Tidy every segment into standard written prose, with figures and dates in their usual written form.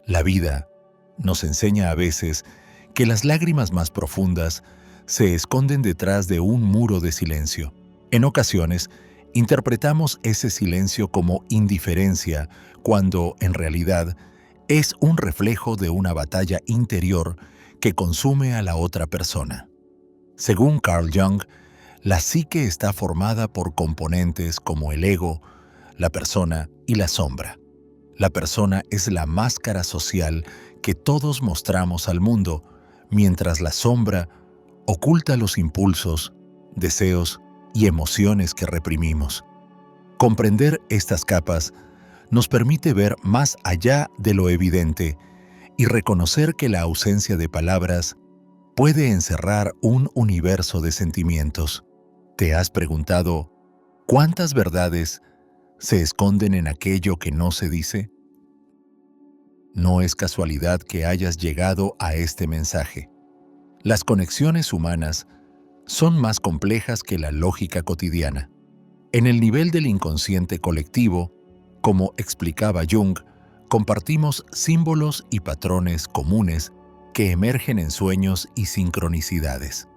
La vida nos enseña a veces que las lágrimas más profundas se esconden detrás de un muro de silencio. En ocasiones, interpretamos ese silencio como indiferencia, cuando, en realidad, es un reflejo de una batalla interior que consume a la otra persona. Según Carl Jung, la psique está formada por componentes como el ego, la persona y la sombra. La persona es la máscara social que todos mostramos al mundo, mientras la sombra oculta los impulsos, deseos y emociones que reprimimos. Comprender estas capas nos permite ver más allá de lo evidente y reconocer que la ausencia de palabras puede encerrar un universo de sentimientos. ¿Te has preguntado cuántas verdades se esconden en aquello que no se dice? No es casualidad que hayas llegado a este mensaje. Las conexiones humanas son más complejas que la lógica cotidiana. En el nivel del inconsciente colectivo, como explicaba Jung, compartimos símbolos y patrones comunes que emergen en sueños y sincronicidades.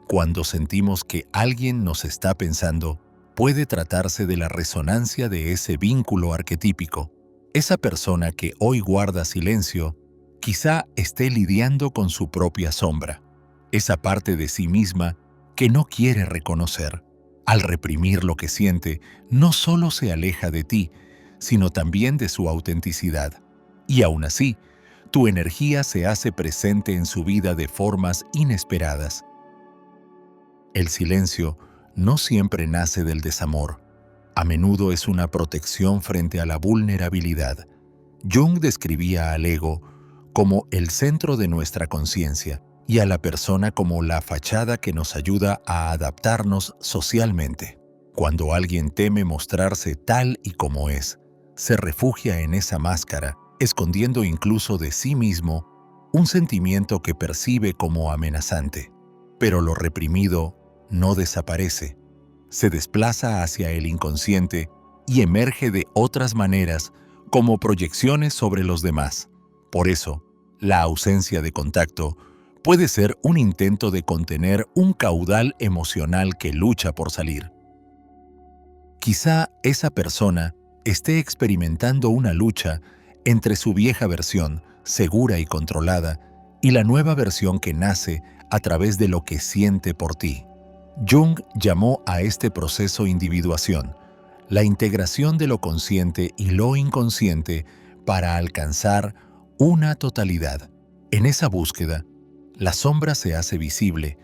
Cuando sentimos que alguien nos está pensando, puede tratarse de la resonancia de ese vínculo arquetípico. Esa persona que hoy guarda silencio, quizá esté lidiando con su propia sombra, esa parte de sí misma que no quiere reconocer. Al reprimir lo que siente, no solo se aleja de ti, sino también de su autenticidad. Y aún así, tu energía se hace presente en su vida de formas inesperadas. El silencio no siempre nace del desamor. A menudo es una protección frente a la vulnerabilidad. Jung describía al ego como el centro de nuestra conciencia y a la persona como la fachada que nos ayuda a adaptarnos socialmente. Cuando alguien teme mostrarse tal y como es, se refugia en esa máscara, escondiendo incluso de sí mismo un sentimiento que percibe como amenazante. Pero lo reprimido no desaparece, se desplaza hacia el inconsciente y emerge de otras maneras como proyecciones sobre los demás. Por eso, la ausencia de contacto puede ser un intento de contener un caudal emocional que lucha por salir. Quizá esa persona esté experimentando una lucha entre su vieja versión, segura y controlada, y la nueva versión que nace a través de lo que siente por ti. Jung llamó a este proceso individuación, la integración de lo consciente y lo inconsciente para alcanzar una totalidad. En esa búsqueda, la sombra se hace visible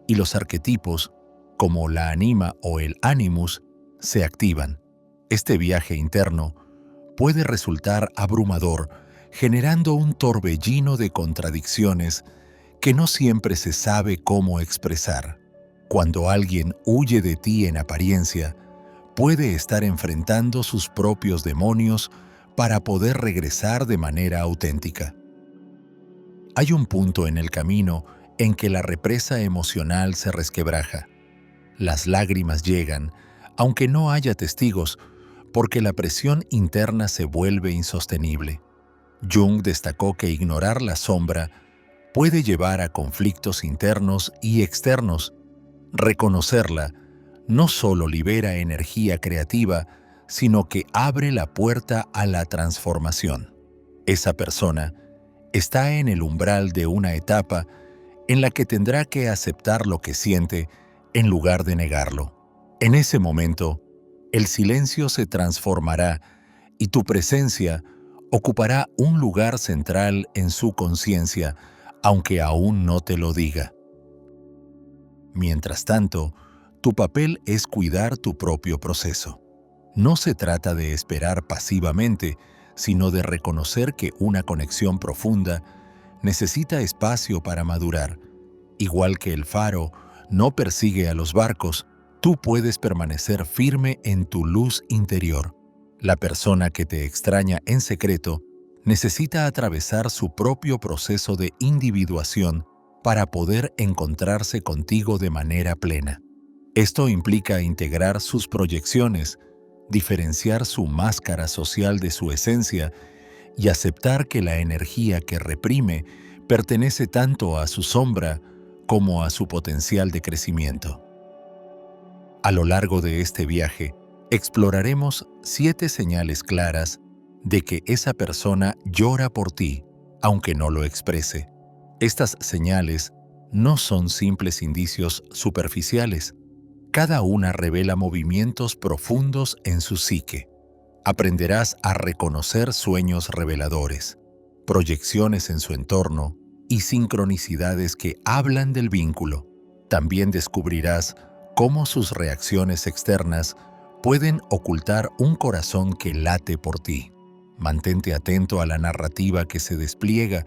y los arquetipos, como la anima o el animus, se activan. Este viaje interno puede resultar abrumador, generando un torbellino de contradicciones que no siempre se sabe cómo expresar. Cuando alguien huye de ti en apariencia, puede estar enfrentando sus propios demonios para poder regresar de manera auténtica. Hay un punto en el camino en que la represa emocional se resquebraja. Las lágrimas llegan, aunque no haya testigos, porque la presión interna se vuelve insostenible. Jung destacó que ignorar la sombra puede llevar a conflictos internos y externos. Reconocerla no solo libera energía creativa, sino que abre la puerta a la transformación. Esa persona está en el umbral de una etapa en la que tendrá que aceptar lo que siente en lugar de negarlo. En ese momento, el silencio se transformará y tu presencia ocupará un lugar central en su conciencia, aunque aún no te lo diga. Mientras tanto, tu papel es cuidar tu propio proceso. No se trata de esperar pasivamente, sino de reconocer que una conexión profunda necesita espacio para madurar. Igual que el faro no persigue a los barcos, tú puedes permanecer firme en tu luz interior. La persona que te extraña en secreto necesita atravesar su propio proceso de individuación para poder encontrarse contigo de manera plena. Esto implica integrar sus proyecciones, diferenciar su máscara social de su esencia y aceptar que la energía que reprime pertenece tanto a su sombra como a su potencial de crecimiento. A lo largo de este viaje, exploraremos 7 señales claras de que esa persona llora por ti, aunque no lo exprese. Estas señales no son simples indicios superficiales. Cada una revela movimientos profundos en su psique. Aprenderás a reconocer sueños reveladores, proyecciones en su entorno y sincronicidades que hablan del vínculo. También descubrirás cómo sus reacciones externas pueden ocultar un corazón que late por ti. Mantente atento a la narrativa que se despliega,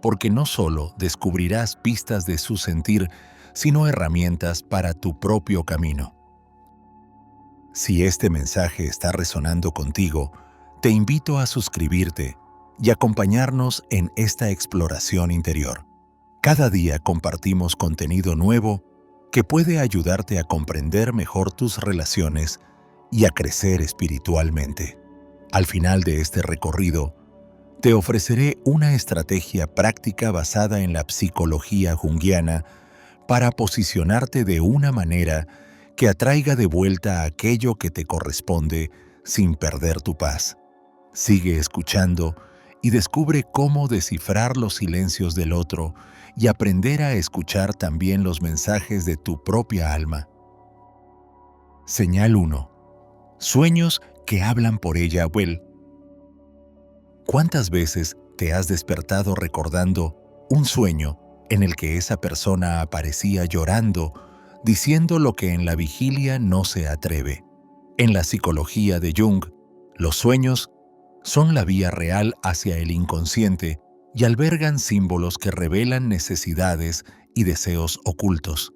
porque no solo descubrirás pistas de su sentir, sino herramientas para tu propio camino. Si este mensaje está resonando contigo, te invito a suscribirte y acompañarnos en esta exploración interior. Cada día compartimos contenido nuevo que puede ayudarte a comprender mejor tus relaciones y a crecer espiritualmente. Al final de este recorrido, te ofreceré una estrategia práctica basada en la psicología junguiana para posicionarte de una manera que atraiga de vuelta aquello que te corresponde sin perder tu paz. Sigue escuchando y descubre cómo descifrar los silencios del otro y aprender a escuchar también los mensajes de tu propia alma. Señal 1. Sueños que hablan por ella. ¿Cuántas veces te has despertado recordando un sueño en el que esa persona aparecía llorando, diciendo lo que en la vigilia no se atreve? En la psicología de Jung, los sueños son la vía real hacia el inconsciente y albergan símbolos que revelan necesidades y deseos ocultos.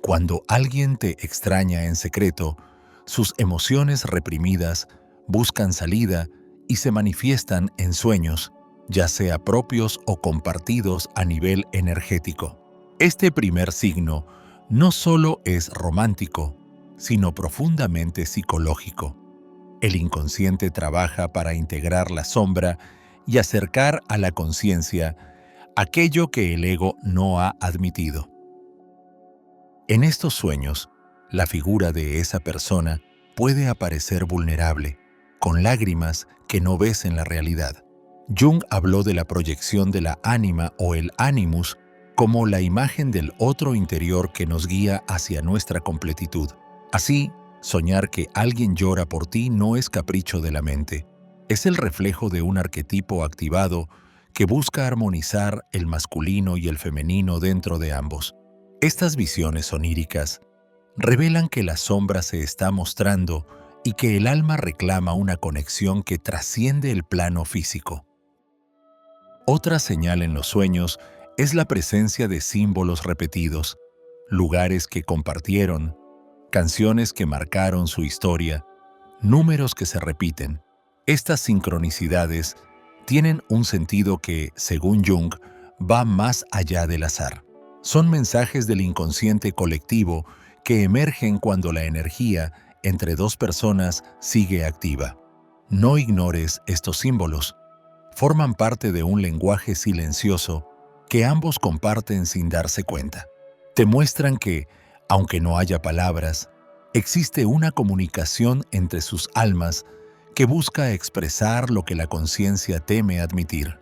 Cuando alguien te extraña en secreto, sus emociones reprimidas buscan salida y se manifiestan en sueños, ya sea propios o compartidos a nivel energético. Este primer signo no solo es romántico, sino profundamente psicológico. El inconsciente trabaja para integrar la sombra y acercar a la conciencia aquello que el ego no ha admitido. En estos sueños, la figura de esa persona puede aparecer vulnerable, con lágrimas que no ves en la realidad. Jung habló de la proyección de la ánima o el animus como la imagen del otro interior que nos guía hacia nuestra completitud. Así, soñar que alguien llora por ti no es capricho de la mente. Es el reflejo de un arquetipo activado que busca armonizar el masculino y el femenino dentro de ambos. Estas visiones oníricas revelan que la sombra se está mostrando y que el alma reclama una conexión que trasciende el plano físico. Otra señal en los sueños es la presencia de símbolos repetidos, lugares que compartieron, canciones que marcaron su historia, números que se repiten. Estas sincronicidades tienen un sentido que, según Jung, va más allá del azar. Son mensajes del inconsciente colectivo que emergen cuando la energía entre dos personas sigue activa. No ignores estos símbolos. Forman parte de un lenguaje silencioso que ambos comparten sin darse cuenta. Te muestran que, aunque no haya palabras, existe una comunicación entre sus almas que busca expresar lo que la conciencia teme admitir.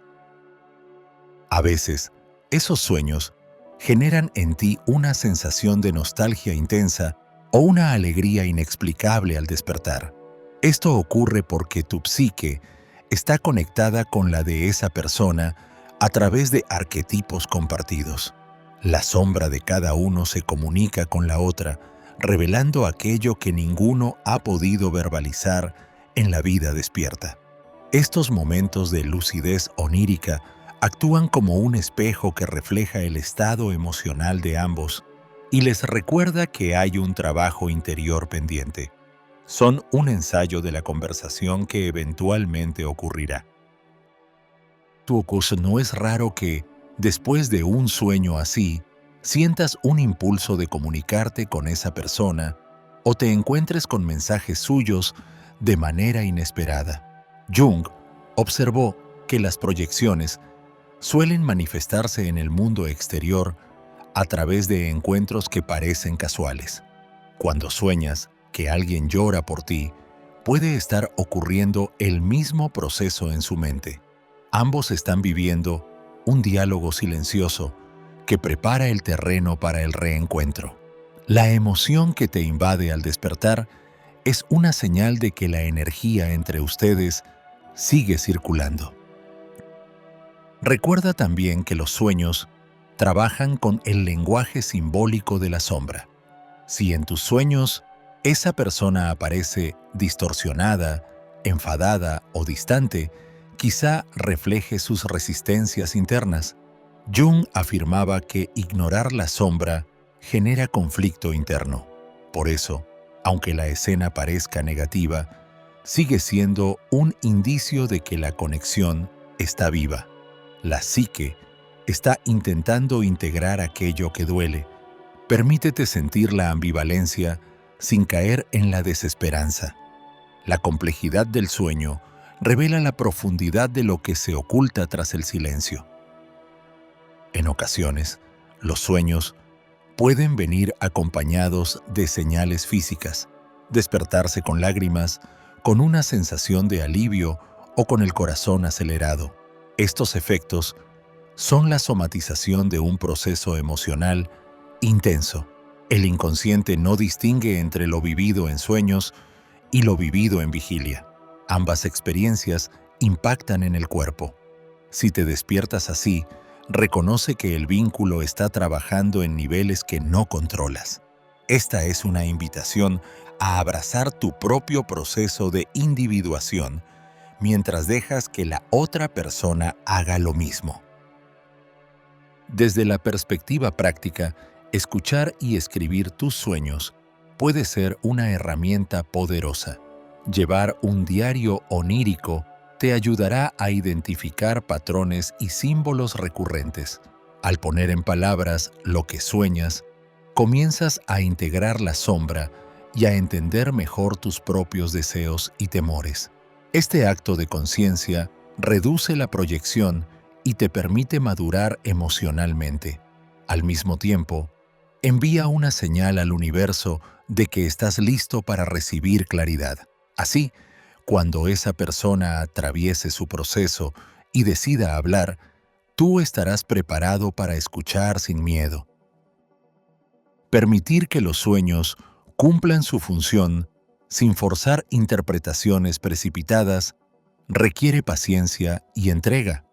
A veces, esos sueños generan en ti una sensación de nostalgia intensa o una alegría inexplicable al despertar. Esto ocurre porque tu psique está conectada con la de esa persona a través de arquetipos compartidos. La sombra de cada uno se comunica con la otra, revelando aquello que ninguno ha podido verbalizar en la vida despierta. Estos momentos de lucidez onírica actúan como un espejo que refleja el estado emocional de ambos y les recuerda que hay un trabajo interior pendiente. Son un ensayo de la conversación que eventualmente ocurrirá. No es raro que, después de un sueño así, sientas un impulso de comunicarte con esa persona o te encuentres con mensajes suyos de manera inesperada. Jung observó que las proyecciones suelen manifestarse en el mundo exterior a través de encuentros que parecen casuales. Cuando sueñas que alguien llora por ti, puede estar ocurriendo el mismo proceso en su mente. Ambos están viviendo un diálogo silencioso que prepara el terreno para el reencuentro. La emoción que te invade al despertar es una señal de que la energía entre ustedes sigue circulando. Recuerda también que los sueños trabajan con el lenguaje simbólico de la sombra. Si en tus sueños esa persona aparece distorsionada, enfadada o distante, quizá refleje sus resistencias internas. Jung afirmaba que ignorar la sombra genera conflicto interno. Por eso, aunque la escena parezca negativa, sigue siendo un indicio de que la conexión está viva. La psique está intentando integrar aquello que duele. Permítete sentir la ambivalencia sin caer en la desesperanza. La complejidad del sueño revela la profundidad de lo que se oculta tras el silencio. En ocasiones, los sueños pueden venir acompañados de señales físicas, despertarse con lágrimas, con una sensación de alivio o con el corazón acelerado. Estos efectos son la somatización de un proceso emocional intenso. El inconsciente no distingue entre lo vivido en sueños y lo vivido en vigilia. Ambas experiencias impactan en el cuerpo. Si te despiertas así, reconoce que el vínculo está trabajando en niveles que no controlas. Esta es una invitación a abrazar tu propio proceso de individuación mientras dejas que la otra persona haga lo mismo. Desde la perspectiva práctica, escuchar y escribir tus sueños puede ser una herramienta poderosa. Llevar un diario onírico te ayudará a identificar patrones y símbolos recurrentes. Al poner en palabras lo que sueñas, comienzas a integrar la sombra y a entender mejor tus propios deseos y temores. Este acto de conciencia reduce la proyección y te permite madurar emocionalmente. Al mismo tiempo, envía una señal al universo de que estás listo para recibir claridad. Así, cuando esa persona atraviese su proceso y decida hablar, tú estarás preparado para escuchar sin miedo. Permitir que los sueños cumplan su función sin forzar interpretaciones precipitadas requiere paciencia y entrega.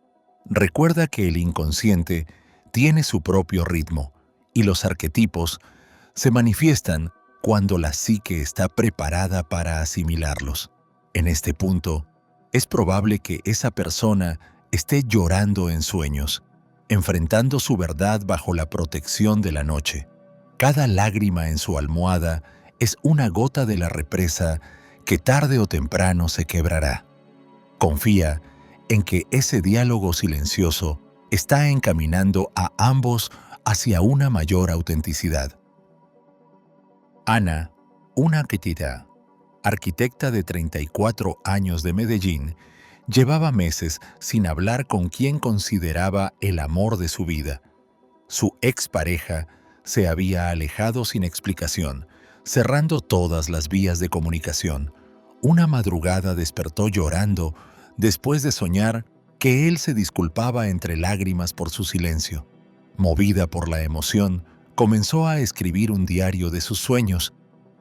Recuerda que el inconsciente tiene su propio ritmo y los arquetipos se manifiestan cuando la psique está preparada para asimilarlos. En este punto, es probable que esa persona esté llorando en sueños, enfrentando su verdad bajo la protección de la noche. Cada lágrima en su almohada es una gota de la represa que tarde o temprano se quebrará. Confía en que ese diálogo silencioso está encaminando a ambos hacia una mayor autenticidad. Ana, una arquitecta de 34 años de Medellín, llevaba meses sin hablar con quien consideraba el amor de su vida. Su expareja se había alejado sin explicación, cerrando todas las vías de comunicación. Una madrugada despertó llorando después de soñar que él se disculpaba entre lágrimas por su silencio. Movida por la emoción, comenzó a escribir un diario de sus sueños,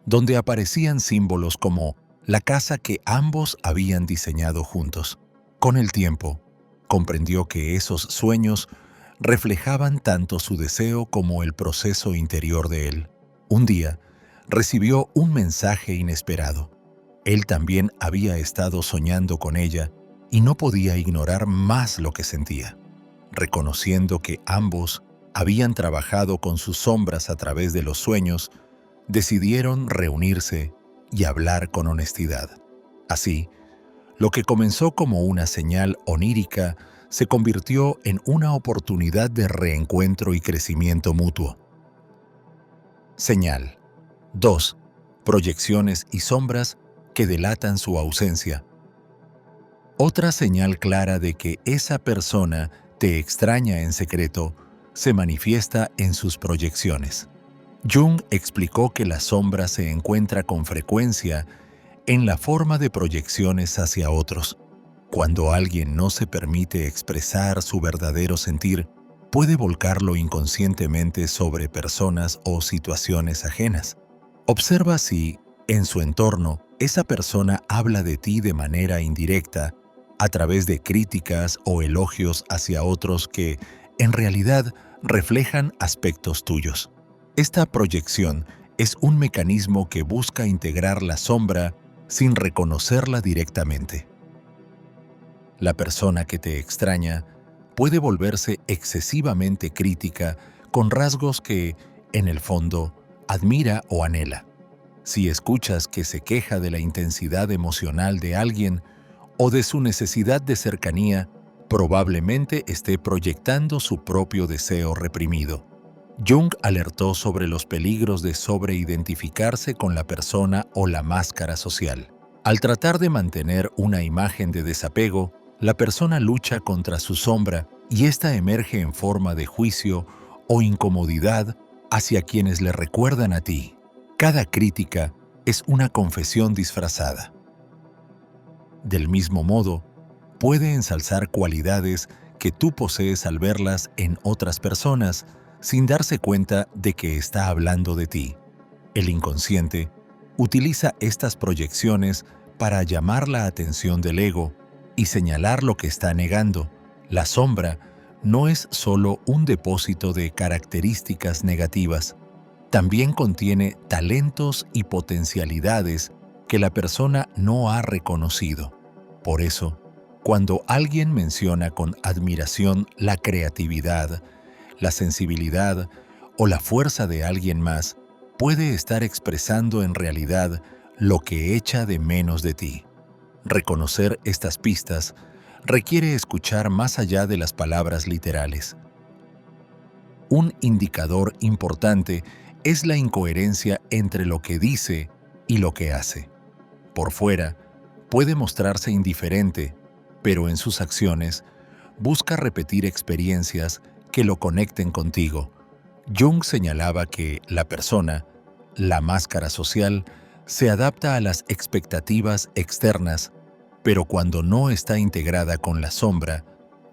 donde aparecían símbolos como la casa que ambos habían diseñado juntos. Con el tiempo, comprendió que esos sueños reflejaban tanto su deseo como el proceso interior de él. Un día, recibió un mensaje inesperado. Él también había estado soñando con ella y no podía ignorar más lo que sentía. Reconociendo que ambos habían trabajado con sus sombras a través de los sueños, decidieron reunirse y hablar con honestidad. Así, lo que comenzó como una señal onírica se convirtió en una oportunidad de reencuentro y crecimiento mutuo. Señal 2. Proyecciones y sombras que delatan su ausencia. Otra señal clara de que esa persona te extraña en secreto se manifiesta en sus proyecciones. Jung explicó que la sombra se encuentra con frecuencia en la forma de proyecciones hacia otros. Cuando alguien no se permite expresar su verdadero sentir, puede volcarlo inconscientemente sobre personas o situaciones ajenas. Observa si, en su entorno, esa persona habla de ti de manera indirecta, a través de críticas o elogios hacia otros que, en realidad, reflejan aspectos tuyos. Esta proyección es un mecanismo que busca integrar la sombra sin reconocerla directamente. La persona que te extraña puede volverse excesivamente crítica con rasgos que, en el fondo, admira o anhela. Si escuchas que se queja de la intensidad emocional de alguien o de su necesidad de cercanía, probablemente esté proyectando su propio deseo reprimido. Jung alertó sobre los peligros de sobreidentificarse con la persona o la máscara social. Al tratar de mantener una imagen de desapego, la persona lucha contra su sombra y ésta emerge en forma de juicio o incomodidad hacia quienes le recuerdan a ti. Cada crítica es una confesión disfrazada. Del mismo modo, puede ensalzar cualidades que tú posees al verlas en otras personas sin darse cuenta de que está hablando de ti. El inconsciente utiliza estas proyecciones para llamar la atención del ego y señalar lo que está negando. La sombra no es solo un depósito de características negativas, también contiene talentos y potencialidades que la persona no ha reconocido. Por eso, cuando alguien menciona con admiración la creatividad, la sensibilidad o la fuerza de alguien más, puede estar expresando en realidad lo que echa de menos de ti. Reconocer estas pistas requiere escuchar más allá de las palabras literales. Un indicador importante es la incoherencia entre lo que dice y lo que hace. Por fuera, puede mostrarse indiferente, pero en sus acciones busca repetir experiencias que lo conecten contigo. Jung señalaba que la persona, la máscara social, se adapta a las expectativas externas, pero cuando no está integrada con la sombra,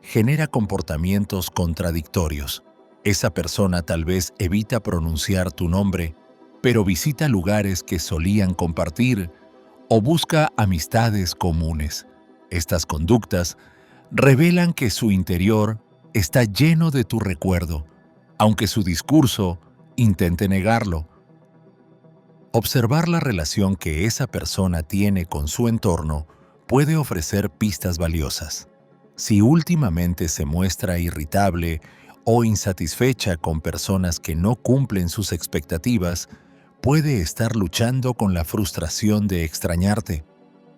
genera comportamientos contradictorios. Esa persona tal vez evita pronunciar tu nombre, pero visita lugares que solían compartir o busca amistades comunes. Estas conductas revelan que su interior está lleno de tu recuerdo, aunque su discurso intente negarlo. Observar la relación que esa persona tiene con su entorno puede ofrecer pistas valiosas. Si últimamente se muestra irritable o insatisfecha con personas que no cumplen sus expectativas, puede estar luchando con la frustración de extrañarte.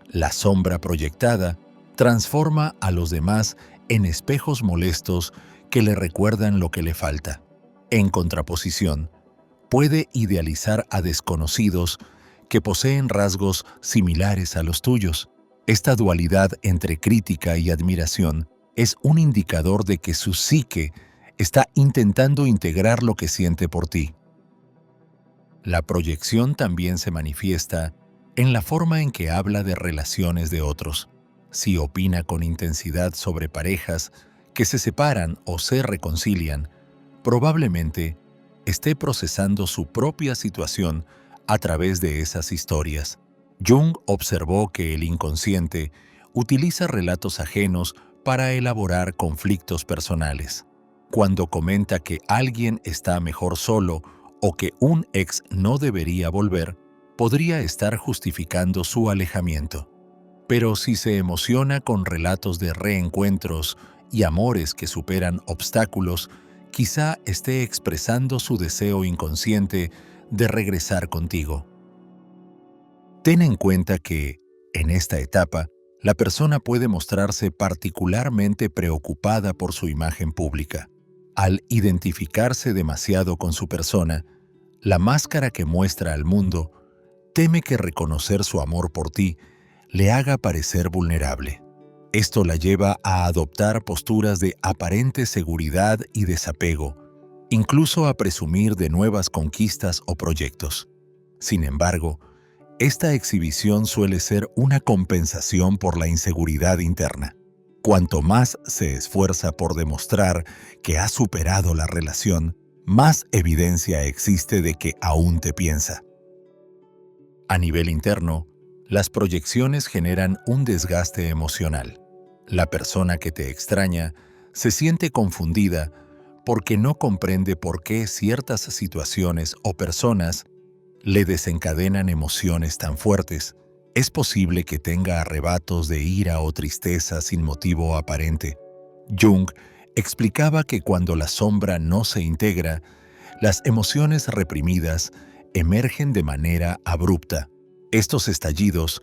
La sombra proyectada transforma a los demás en espejos molestos que le recuerdan lo que le falta. En contraposición, puede idealizar a desconocidos que poseen rasgos similares a los tuyos. Esta dualidad entre crítica y admiración es un indicador de que su psique está intentando integrar lo que siente por ti. La proyección también se manifiesta en la forma en que habla de relaciones de otros. Si opina con intensidad sobre parejas que se separan o se reconcilian, probablemente esté procesando su propia situación a través de esas historias. Jung observó que el inconsciente utiliza relatos ajenos para elaborar conflictos personales. Cuando comenta que alguien está mejor solo o que un ex no debería volver, podría estar justificando su alejamiento. Pero si se emociona con relatos de reencuentros y amores que superan obstáculos, quizá esté expresando su deseo inconsciente de regresar contigo. Ten en cuenta que, en esta etapa, la persona puede mostrarse particularmente preocupada por su imagen pública. Al identificarse demasiado con su persona, la máscara que muestra al mundo teme que reconocer su amor por ti le haga parecer vulnerable. Esto la lleva a adoptar posturas de aparente seguridad y desapego, incluso a presumir de nuevas conquistas o proyectos. Sin embargo, esta exhibición suele ser una compensación por la inseguridad interna. Cuanto más se esfuerza por demostrar que ha superado la relación, más evidencia existe de que aún te piensa. A nivel interno, las proyecciones generan un desgaste emocional. La persona que te extraña se siente confundida porque no comprende por qué ciertas situaciones o personas le desencadenan emociones tan fuertes. Es posible que tenga arrebatos de ira o tristeza sin motivo aparente. Jung explicaba que cuando la sombra no se integra, las emociones reprimidas emergen de manera abrupta. Estos estallidos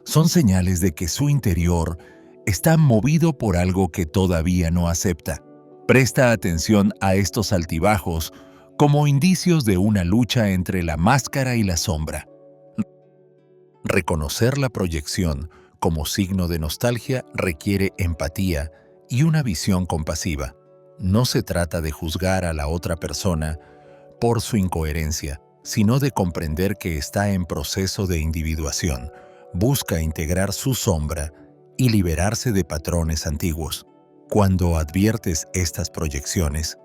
son señales de que su interior está movido por algo que todavía no acepta. Presta atención a estos altibajos como indicios de una lucha entre la máscara y la sombra. Reconocer la proyección como signo de nostalgia requiere empatía y una visión compasiva. No se trata de juzgar a la otra persona por su incoherencia, sino de comprender que está en proceso de individuación, busca integrar su sombra y liberarse de patrones antiguos. Cuando adviertes estas proyecciones,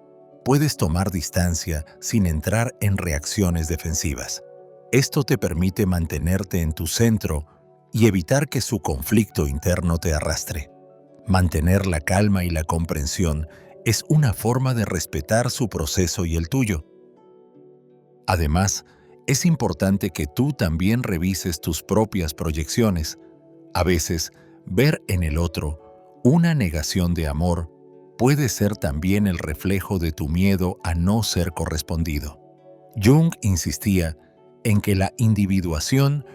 puedes tomar distancia sin entrar en reacciones defensivas. Esto te permite mantenerte en tu centro y evitar que su conflicto interno te arrastre. Mantener la calma y la comprensión es una forma de respetar su proceso y el tuyo. Además, es importante que tú también revises tus propias proyecciones. A veces, ver en el otro una negación de amor puede ser también el reflejo de tu miedo a no ser correspondido. Jung insistía en que la individuación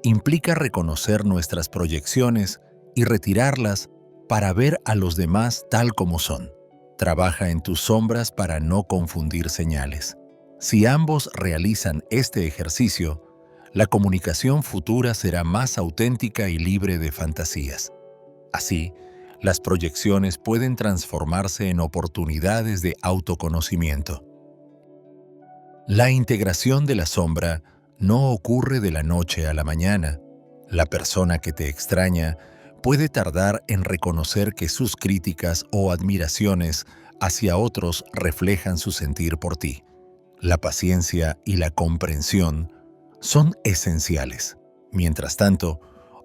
implica reconocer nuestras proyecciones y retirarlas para ver a los demás tal como son. Trabaja en tus sombras para no confundir señales. Si ambos realizan este ejercicio, la comunicación futura será más auténtica y libre de fantasías. Así, las proyecciones pueden transformarse en oportunidades de autoconocimiento. La integración de la sombra no ocurre de la noche a la mañana. La persona que te extraña puede tardar en reconocer que sus críticas o admiraciones hacia otros reflejan su sentir por ti. La paciencia y la comprensión son esenciales. Mientras tanto,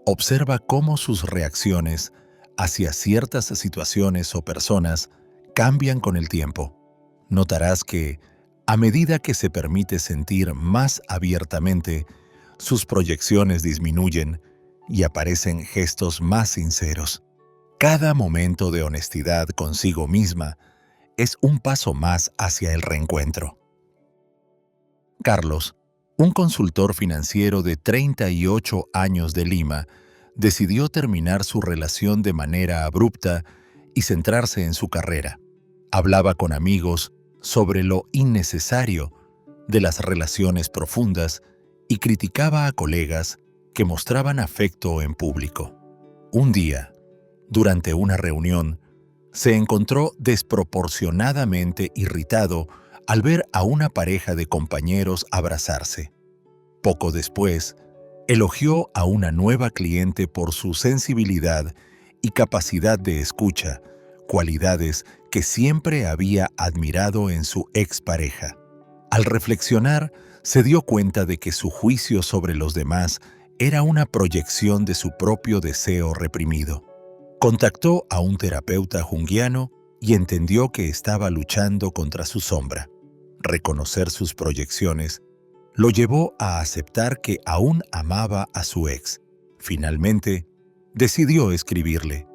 observa cómo sus reacciones hacia ciertas situaciones o personas cambian con el tiempo. Notarás que, a medida que se permite sentir más abiertamente, sus proyecciones disminuyen y aparecen gestos más sinceros. Cada momento de honestidad consigo misma es un paso más hacia el reencuentro. Carlos, un consultor financiero de 38 años de Lima, decidió terminar su relación de manera abrupta y centrarse en su carrera. Hablaba con amigos sobre lo innecesario de las relaciones profundas y criticaba a colegas que mostraban afecto en público. Un día, durante una reunión, se encontró desproporcionadamente irritado al ver a una pareja de compañeros abrazarse. Poco después, elogió a una nueva cliente por su sensibilidad y capacidad de escucha, cualidades que siempre había admirado en su expareja. Al reflexionar, se dio cuenta de que su juicio sobre los demás era una proyección de su propio deseo reprimido. Contactó a un terapeuta junguiano y entendió que estaba luchando contra su sombra. Reconocer sus proyecciones lo llevó a aceptar que aún amaba a su ex. Finalmente, decidió escribirle,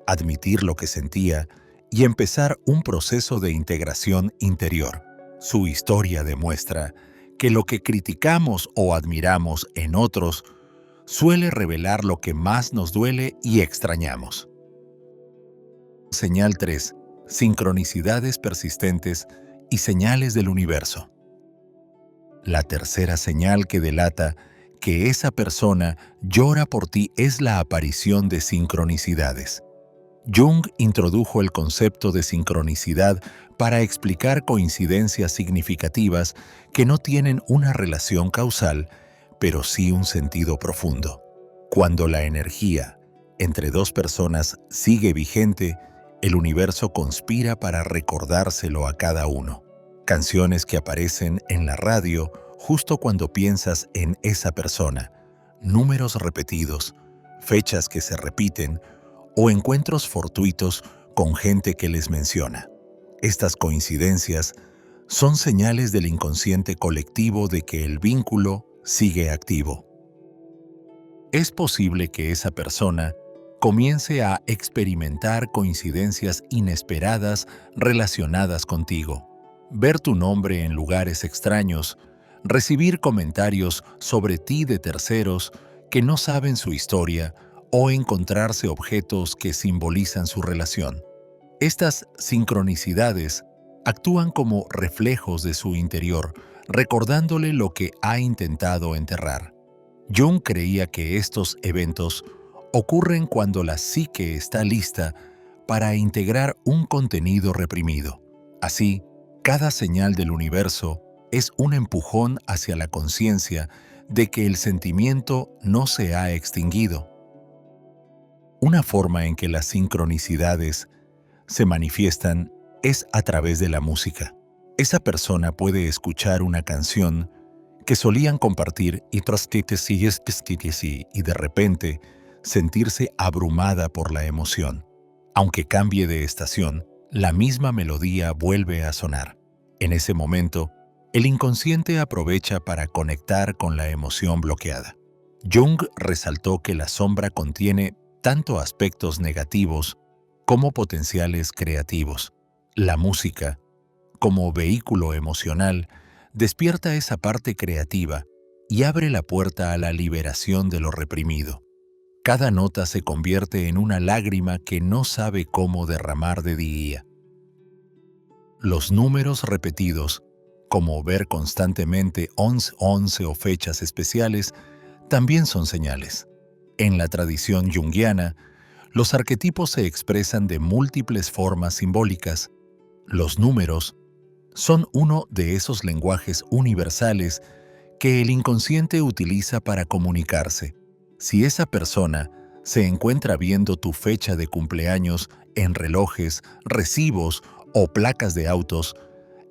admitir lo que sentía y empezar un proceso de integración interior. Su historia demuestra que lo que criticamos o admiramos en otros suele revelar lo que más nos duele y extrañamos. Señal 3. Sincronicidades persistentes y señales del universo. La tercera señal que delata que esa persona llora por ti es la aparición de sincronicidades. Jung introdujo el concepto de sincronicidad para explicar coincidencias significativas que no tienen una relación causal, pero sí un sentido profundo. Cuando la energía entre dos personas sigue vigente, el universo conspira para recordárselo a cada uno. Canciones que aparecen en la radio justo cuando piensas en esa persona, números repetidos, fechas que se repiten o encuentros fortuitos con gente que les menciona. Estas coincidencias son señales del inconsciente colectivo de que el vínculo sigue activo. Es posible que esa persona comience a experimentar coincidencias inesperadas relacionadas contigo, ver tu nombre en lugares extraños, recibir comentarios sobre ti de terceros que no saben su historia o encontrarse objetos que simbolizan su relación. Estas sincronicidades actúan como reflejos de su interior, recordándole lo que ha intentado enterrar. Jung creía que estos eventos ocurren cuando la psique está lista para integrar un contenido reprimido. Así, cada señal del universo es un empujón hacia la conciencia de que el sentimiento no se ha extinguido. Una forma en que las sincronicidades se manifiestan es a través de la música. Esa persona puede escuchar una canción que solían compartir y de repente sentirse abrumada por la emoción. Aunque cambie de estación, la misma melodía vuelve a sonar. En ese momento, el inconsciente aprovecha para conectar con la emoción bloqueada. Jung resaltó que la sombra contiene tanto aspectos negativos como potenciales creativos. La música, como vehículo emocional, despierta esa parte creativa y abre la puerta a la liberación de lo reprimido. Cada nota se convierte en una lágrima que no sabe cómo derramar de día. Los números repetidos, como ver constantemente 11 o fechas especiales, también son señales. En la tradición junguiana, los arquetipos se expresan de múltiples formas simbólicas. Los números son uno de esos lenguajes universales que el inconsciente utiliza para comunicarse. Si esa persona se encuentra viendo tu fecha de cumpleaños en relojes, recibos o placas de autos,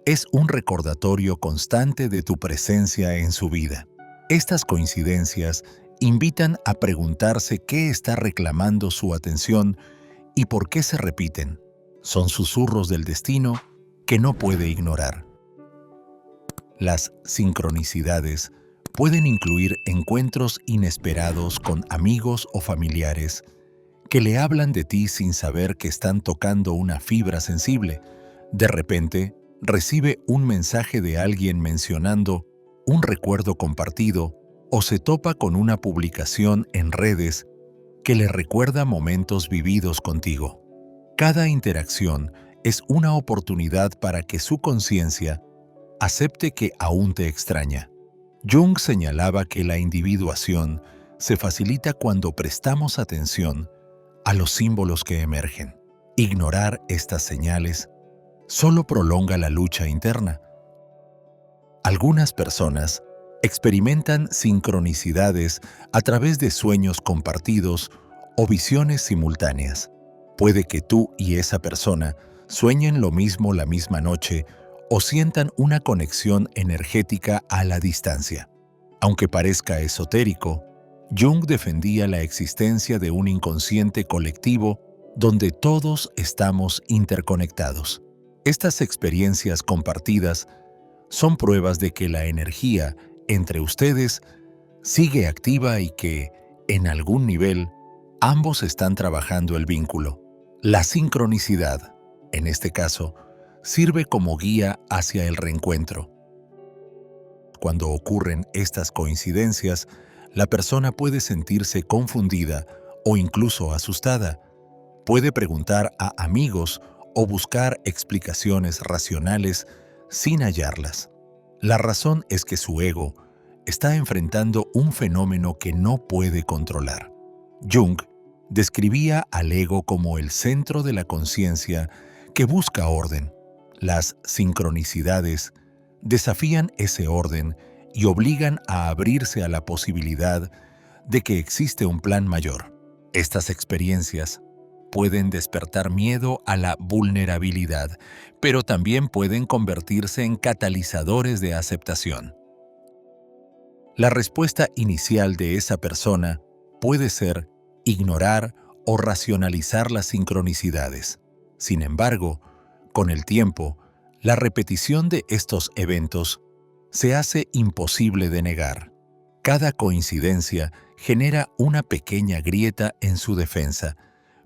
es un recordatorio constante de tu presencia en su vida. Estas coincidencias invitan a preguntarse qué está reclamando su atención y por qué se repiten. Son susurros del destino que no puede ignorar. Las sincronicidades pueden incluir encuentros inesperados con amigos o familiares que le hablan de ti sin saber que están tocando una fibra sensible. De repente, recibe un mensaje de alguien mencionando un recuerdo compartido o se topa con una publicación en redes que le recuerda momentos vividos contigo. Cada interacción es una oportunidad para que su conciencia acepte que aún te extraña. Jung señalaba que la individuación se facilita cuando prestamos atención a los símbolos que emergen. Ignorar estas señales solo prolonga la lucha interna. Algunas personas experimentan sincronicidades a través de sueños compartidos o visiones simultáneas. Puede que tú y esa persona sueñen lo mismo la misma noche o sientan una conexión energética a la distancia. Aunque parezca esotérico, Jung defendía la existencia de un inconsciente colectivo donde todos estamos interconectados. Estas experiencias compartidas son pruebas de que la energía entre ustedes sigue activa y que, en algún nivel, ambos están trabajando el vínculo. La sincronicidad, en este caso, sirve como guía hacia el reencuentro. Cuando ocurren estas coincidencias, la persona puede sentirse confundida o incluso asustada. Puede preguntar a amigos o buscar explicaciones racionales sin hallarlas. La razón es que su ego está enfrentando un fenómeno que no puede controlar. Jung Describía al ego como el centro de la conciencia que busca orden. Las sincronicidades desafían ese orden y obligan a abrirse a la posibilidad de que existe un plan mayor. Estas experiencias pueden despertar miedo a la vulnerabilidad, pero también pueden convertirse en catalizadores de aceptación. La respuesta inicial de esa persona puede ser ignorar o racionalizar las sincronicidades. Sin embargo, con el tiempo, la repetición de estos eventos se hace imposible de negar. Cada coincidencia genera una pequeña grieta en su defensa,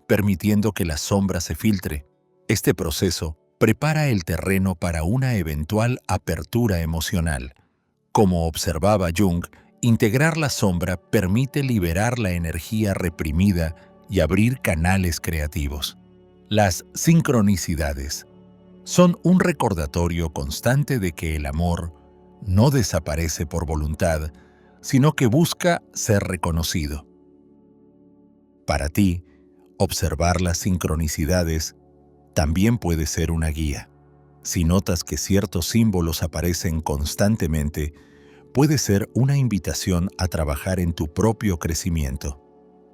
permitiendo que la sombra se filtre. Este proceso prepara el terreno para una eventual apertura emocional. Como observaba Jung, integrar la sombra permite liberar la energía reprimida y abrir canales creativos. Las sincronicidades son un recordatorio constante de que el amor no desaparece por voluntad, sino que busca ser reconocido. Para ti, observar las sincronicidades también puede ser una guía. Si notas que ciertos símbolos aparecen constantemente, puede ser una invitación a trabajar en tu propio crecimiento.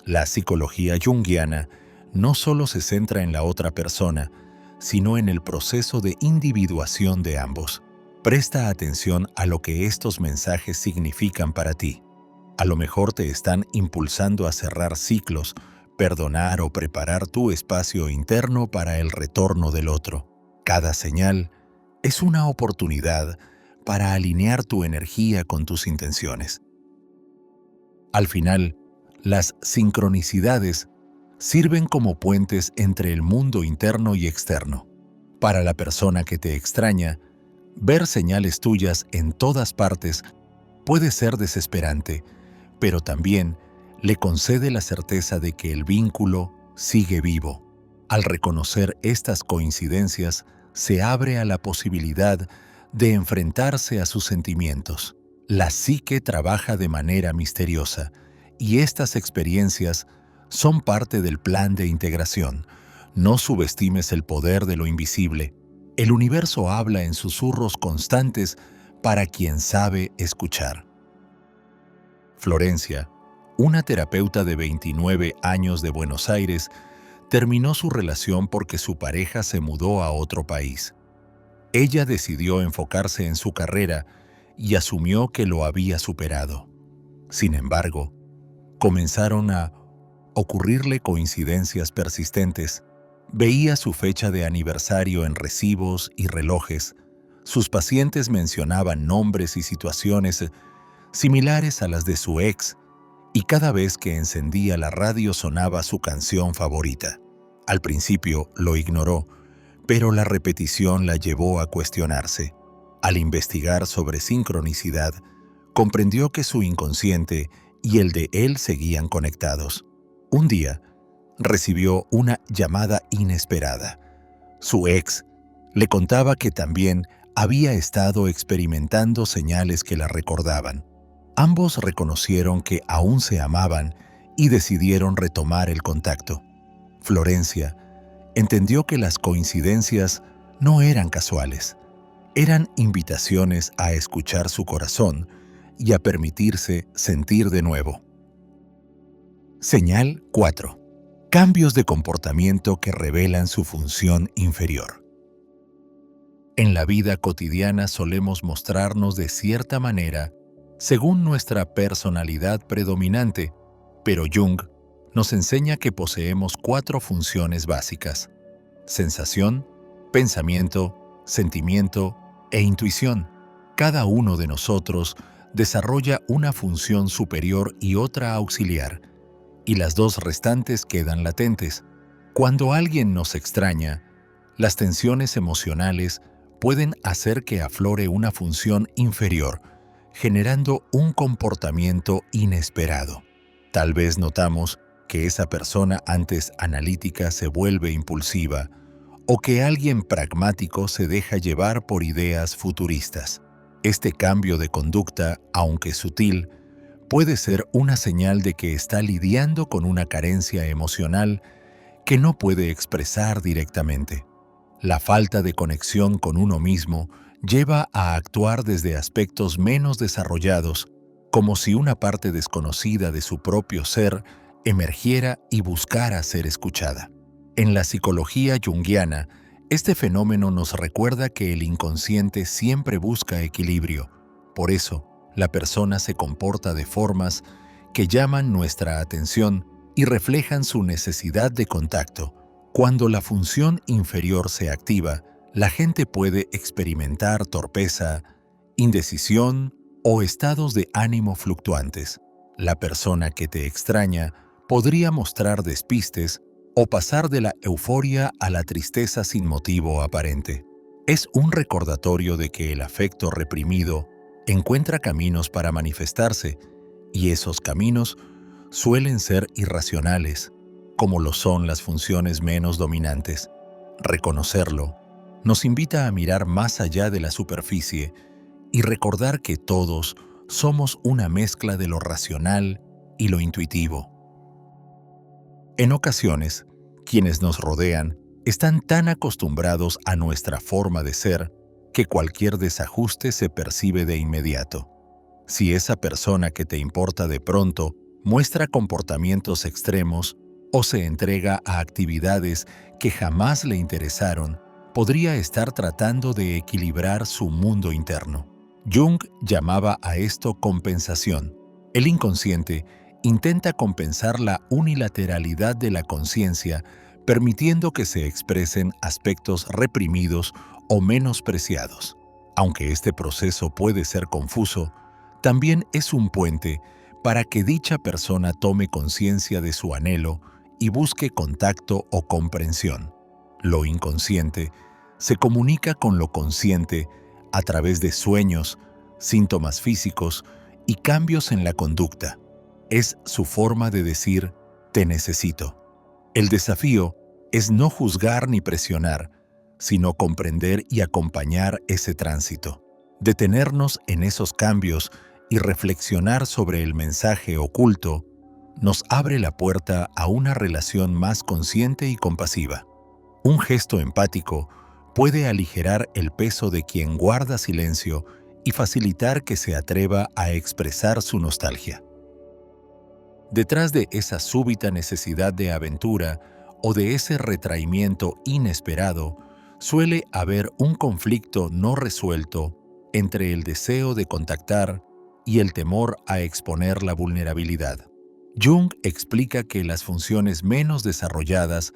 La psicología junguiana no solo se centra en la otra persona, sino en el proceso de individuación de ambos. Presta atención a lo que estos mensajes significan para ti. A lo mejor te están impulsando a cerrar ciclos, perdonar o preparar tu espacio interno para el retorno del otro. Cada señal es una oportunidad para alinear tu energía con tus intenciones. Al final, las sincronicidades sirven como puentes entre el mundo interno y externo. Para la persona que te extraña, ver señales tuyas en todas partes puede ser desesperante, pero también le concede la certeza de que el vínculo sigue vivo. Al reconocer estas coincidencias, se abre a la posibilidad de enfrentarse a sus sentimientos. La psique trabaja de manera misteriosa, y estas experiencias son parte del plan de integración. No subestimes el poder de lo invisible. El universo habla en susurros constantes para quien sabe escuchar. Florencia, una terapeuta de 29 años de Buenos Aires, terminó su relación porque su pareja se mudó a otro país. Ella decidió enfocarse en su carrera y asumió que lo había superado. Sin embargo, comenzaron a ocurrirle coincidencias persistentes. Veía su fecha de aniversario en recibos y relojes. Sus pacientes mencionaban nombres y situaciones similares a las de su ex, y cada vez que encendía la radio sonaba su canción favorita. Al principio lo ignoró, pero la repetición la llevó a cuestionarse. Al investigar sobre sincronicidad, comprendió que su inconsciente y el de él seguían conectados. Un día, recibió una llamada inesperada. Su ex le contaba que también había estado experimentando señales que la recordaban. Ambos reconocieron que aún se amaban y decidieron retomar el contacto. Florencia entendió que las coincidencias no eran casuales, eran invitaciones a escuchar su corazón y a permitirse sentir de nuevo. Señal 4. Cambios de comportamiento que revelan su función inferior. En la vida cotidiana solemos mostrarnos de cierta manera según nuestra personalidad predominante, pero Jung nos enseña que poseemos 4 funciones básicas: sensación, pensamiento, sentimiento e intuición. Cada uno de nosotros desarrolla una función superior y otra auxiliar, y las 2 restantes quedan latentes. Cuando alguien nos extraña, las tensiones emocionales pueden hacer que aflore una función inferior, generando un comportamiento inesperado. Tal vez notamos que esa persona antes analítica se vuelve impulsiva, o que alguien pragmático se deja llevar por ideas futuristas. Este cambio de conducta, aunque sutil, puede ser una señal de que está lidiando con una carencia emocional que no puede expresar directamente. La falta de conexión con uno mismo lleva a actuar desde aspectos menos desarrollados, como si una parte desconocida de su propio ser emergiera y buscara ser escuchada. En la psicología junguiana, este fenómeno nos recuerda que el inconsciente siempre busca equilibrio. Por eso, la persona se comporta de formas que llaman nuestra atención y reflejan su necesidad de contacto. Cuando la función inferior se activa, la gente puede experimentar torpeza, indecisión o estados de ánimo fluctuantes. La persona que te extraña podría mostrar despistes o pasar de la euforia a la tristeza sin motivo aparente. Es un recordatorio de que el afecto reprimido encuentra caminos para manifestarse, y esos caminos suelen ser irracionales, como lo son las funciones menos dominantes. Reconocerlo nos invita a mirar más allá de la superficie y recordar que todos somos una mezcla de lo racional y lo intuitivo. En ocasiones, quienes nos rodean están tan acostumbrados a nuestra forma de ser que cualquier desajuste se percibe de inmediato. Si esa persona que te importa de pronto muestra comportamientos extremos o se entrega a actividades que jamás le interesaron, podría estar tratando de equilibrar su mundo interno. Jung llamaba a esto compensación. El inconsciente intenta compensar la unilateralidad de la conciencia, permitiendo que se expresen aspectos reprimidos o menospreciados. Aunque este proceso puede ser confuso, también es un puente para que dicha persona tome conciencia de su anhelo y busque contacto o comprensión. Lo inconsciente se comunica con lo consciente a través de sueños, síntomas físicos y cambios en la conducta. Es su forma de decir, te necesito. El desafío es no juzgar ni presionar, sino comprender y acompañar ese tránsito. Detenernos en esos cambios y reflexionar sobre el mensaje oculto nos abre la puerta a una relación más consciente y compasiva. Un gesto empático puede aligerar el peso de quien guarda silencio y facilitar que se atreva a expresar su nostalgia. Detrás de esa súbita necesidad de aventura o de ese retraimiento inesperado, suele haber un conflicto no resuelto entre el deseo de contactar y el temor a exponer la vulnerabilidad. Jung explica que las funciones menos desarrolladas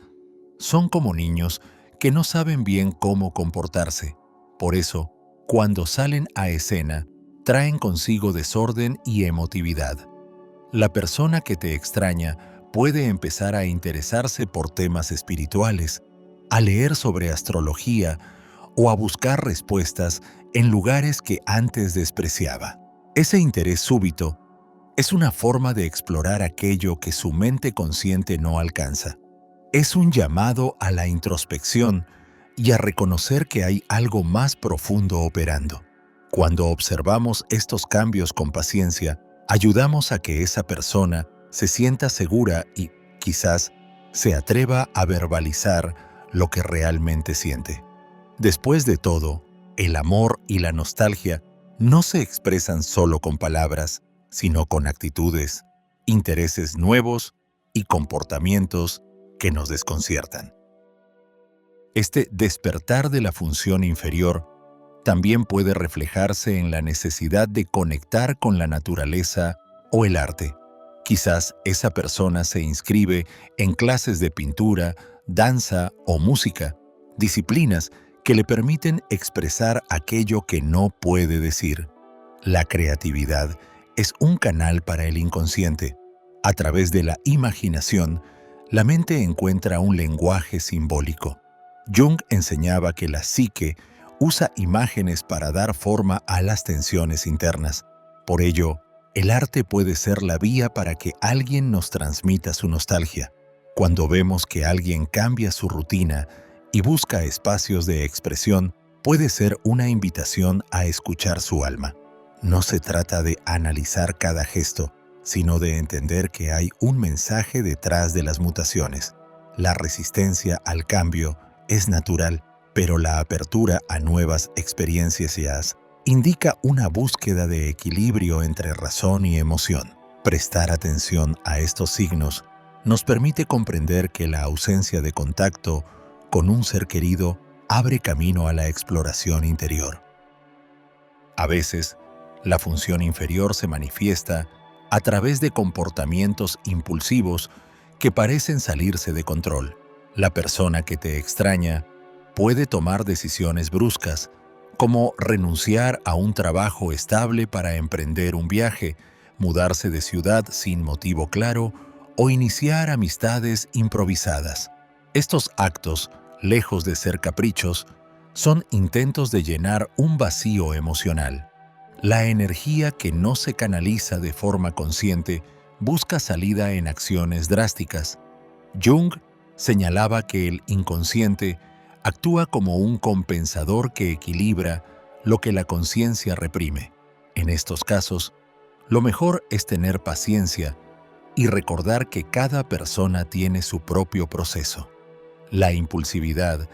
son como niños que no saben bien cómo comportarse. Por eso, cuando salen a escena, traen consigo desorden y emotividad. La persona que te extraña puede empezar a interesarse por temas espirituales, a leer sobre astrología o a buscar respuestas en lugares que antes despreciaba. Ese interés súbito es una forma de explorar aquello que su mente consciente no alcanza. Es un llamado a la introspección y a reconocer que hay algo más profundo operando. Cuando observamos estos cambios con paciencia, ayudamos a que esa persona se sienta segura y, quizás, se atreva a verbalizar lo que realmente siente. Después de todo, el amor y la nostalgia no se expresan solo con palabras, sino con actitudes, intereses nuevos y comportamientos que nos desconciertan. Este despertar de la función inferior también puede reflejarse en la necesidad de conectar con la naturaleza o el arte. Quizás esa persona se inscribe en clases de pintura, danza o música, disciplinas que le permiten expresar aquello que no puede decir. La creatividad es un canal para el inconsciente. A través de la imaginación, la mente encuentra un lenguaje simbólico. Jung enseñaba que la psique usa imágenes para dar forma a las tensiones internas. Por ello, el arte puede ser la vía para que alguien nos transmita su nostalgia. Cuando vemos que alguien cambia su rutina y busca espacios de expresión, puede ser una invitación a escuchar su alma. No se trata de analizar cada gesto, sino de entender que hay un mensaje detrás de las mutaciones. La resistencia al cambio es natural, pero la apertura a nuevas experiencias indica una búsqueda de equilibrio entre razón y emoción. Prestar atención a estos signos nos permite comprender que la ausencia de contacto con un ser querido abre camino a la exploración interior. A veces, la función inferior se manifiesta a través de comportamientos impulsivos que parecen salirse de control. La persona que te extraña puede tomar decisiones bruscas, como renunciar a un trabajo estable para emprender un viaje, mudarse de ciudad sin motivo claro o iniciar amistades improvisadas. Estos actos, lejos de ser caprichos, son intentos de llenar un vacío emocional. La energía que no se canaliza de forma consciente busca salida en acciones drásticas. Jung señalaba que el inconsciente actúa como un compensador que equilibra lo que la conciencia reprime. En estos casos, lo mejor es tener paciencia y recordar que cada persona tiene su propio proceso. La impulsividad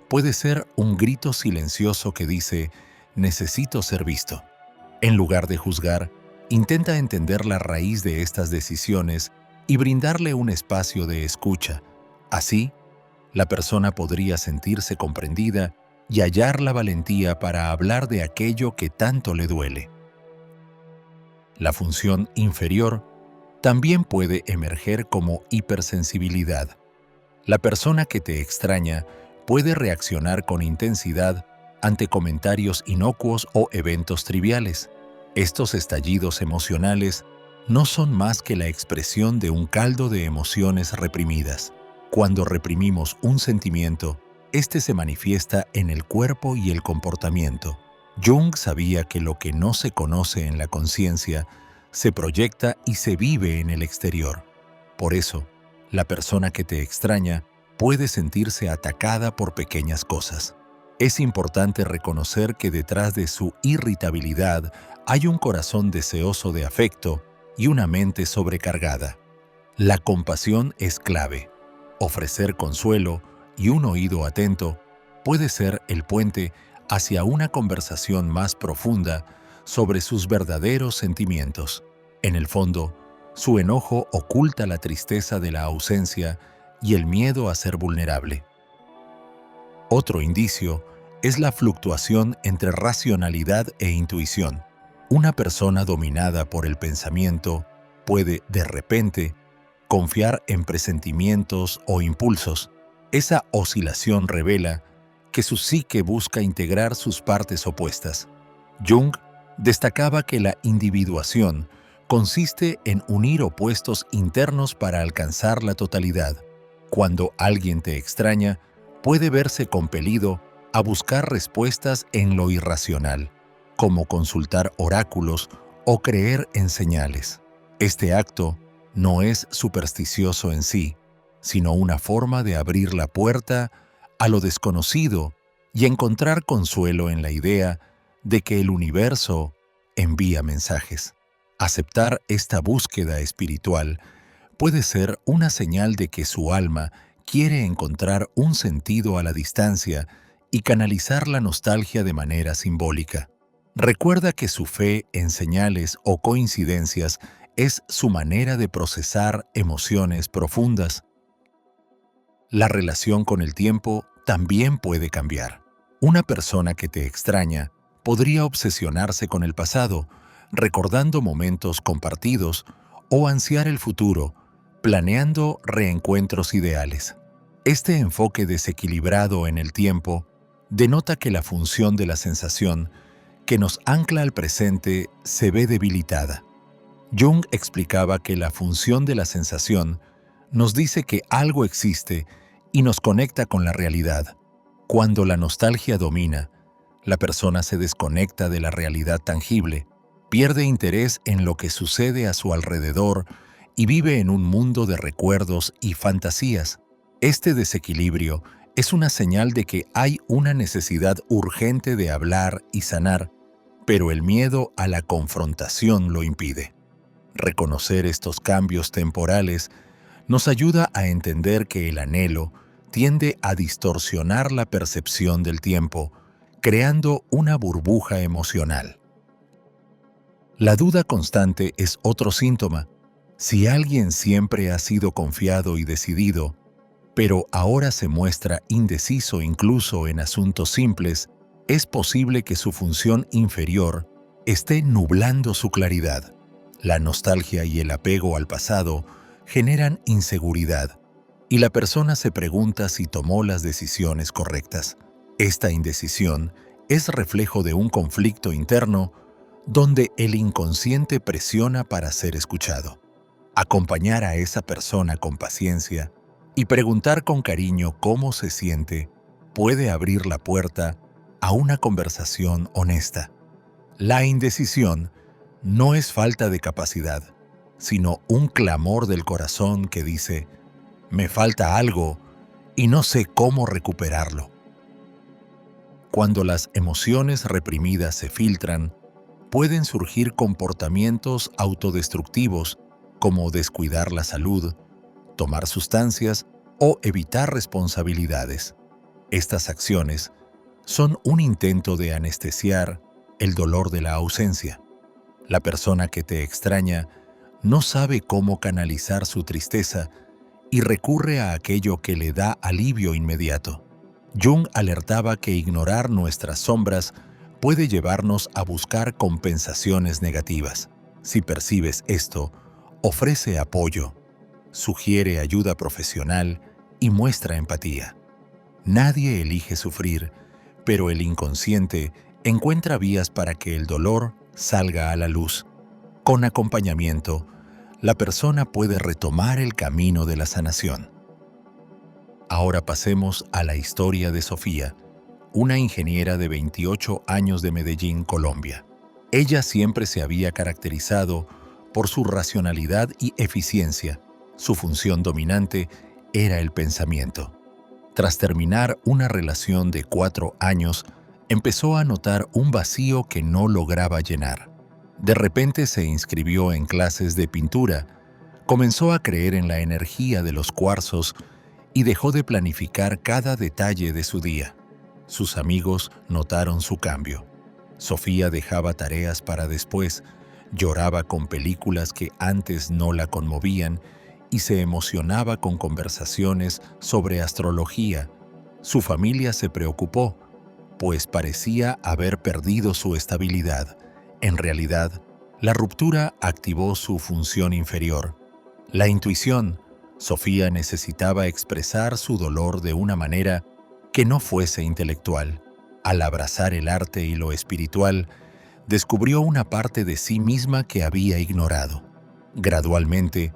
puede ser un grito silencioso que dice «necesito ser visto». En lugar de juzgar, intenta entender la raíz de estas decisiones y brindarle un espacio de escucha. Así, la persona podría sentirse comprendida y hallar la valentía para hablar de aquello que tanto le duele. La función inferior también puede emerger como hipersensibilidad. La persona que te extraña puede reaccionar con intensidad ante comentarios inocuos o eventos triviales. Estos estallidos emocionales no son más que la expresión de un caldo de emociones reprimidas. Cuando reprimimos un sentimiento, este se manifiesta en el cuerpo y el comportamiento. Jung sabía que lo que no se conoce en la conciencia se proyecta y se vive en el exterior. Por eso, la persona que te extraña puede sentirse atacada por pequeñas cosas. Es importante reconocer que detrás de su irritabilidad hay un corazón deseoso de afecto y una mente sobrecargada. La compasión es clave. Ofrecer consuelo y un oído atento puede ser el puente hacia una conversación más profunda sobre sus verdaderos sentimientos. En el fondo, su enojo oculta la tristeza de la ausencia y el miedo a ser vulnerable. Otro indicio es la fluctuación entre racionalidad e intuición. Una persona dominada por el pensamiento puede, de repente, confiar en presentimientos o impulsos. Esa oscilación revela que su psique busca integrar sus partes opuestas. Jung destacaba que la individuación consiste en unir opuestos internos para alcanzar la totalidad. Cuando alguien te extraña, puede verse compelido a buscar respuestas en lo irracional, como consultar oráculos o creer en señales. Este acto no es supersticioso en sí, sino una forma de abrir la puerta a lo desconocido y encontrar consuelo en la idea de que el universo envía mensajes. Aceptar esta búsqueda espiritual puede ser una señal de que su alma quiere encontrar un sentido a la distancia y canalizar la nostalgia de manera simbólica. Recuerda que su fe en señales o coincidencias es su manera de procesar emociones profundas. La relación con el tiempo también puede cambiar. Una persona que te extraña podría obsesionarse con el pasado, recordando momentos compartidos o ansiar el futuro, planeando reencuentros ideales. Este enfoque desequilibrado en el tiempo denota que la función de la sensación que nos ancla al presente se ve debilitada. Jung explicaba que la función de la sensación nos dice que algo existe y nos conecta con la realidad. Cuando la nostalgia domina, la persona se desconecta de la realidad tangible, pierde interés en lo que sucede a su alrededor y vive en un mundo de recuerdos y fantasías. Este desequilibrio es una señal de que hay una necesidad urgente de hablar y sanar, pero el miedo a la confrontación lo impide. Reconocer estos cambios temporales nos ayuda a entender que el anhelo tiende a distorsionar la percepción del tiempo, creando una burbuja emocional. La duda constante es otro síntoma. Si alguien siempre ha sido confiado y decidido, pero ahora se muestra indeciso incluso en asuntos simples, es posible que su función inferior esté nublando su claridad. La nostalgia y el apego al pasado generan inseguridad, y la persona se pregunta si tomó las decisiones correctas. Esta indecisión es reflejo de un conflicto interno donde el inconsciente presiona para ser escuchado. Acompañar a esa persona con paciencia y preguntar con cariño cómo se siente puede abrir la puerta a una conversación honesta. La indecisión no es falta de capacidad, sino un clamor del corazón que dice: me falta algo y no sé cómo recuperarlo. Cuando las emociones reprimidas se filtran, pueden surgir comportamientos autodestructivos como descuidar la salud, tomar sustancias o evitar responsabilidades. Estas acciones son un intento de anestesiar el dolor de la ausencia. La persona que te extraña no sabe cómo canalizar su tristeza y recurre a aquello que le da alivio inmediato. Jung alertaba que ignorar nuestras sombras puede llevarnos a buscar compensaciones negativas. Si percibes esto, ofrece apoyo, sugiere ayuda profesional y muestra empatía. Nadie elige sufrir, pero el inconsciente encuentra vías para que el dolor salga a la luz. Con acompañamiento, la persona puede retomar el camino de la sanación. Ahora pasemos a la historia de Sofía, una ingeniera de 28 años de Medellín, Colombia. Ella siempre se había caracterizado por su racionalidad y eficiencia. Su función dominante era el pensamiento. Tras terminar una relación de 4 años, empezó a notar un vacío que no lograba llenar. De repente se inscribió en clases de pintura, comenzó a creer en la energía de los cuarzos y dejó de planificar cada detalle de su día. Sus amigos notaron su cambio. Sofía dejaba tareas para después, lloraba con películas que antes no la conmovían y se emocionaba con conversaciones sobre astrología. Su familia se preocupó, pues parecía haber perdido su estabilidad. En realidad, la ruptura activó su función inferior. La intuición. Sofía necesitaba expresar su dolor de una manera que no fuese intelectual. Al abrazar el arte y lo espiritual, descubrió una parte de sí misma que había ignorado. Gradualmente,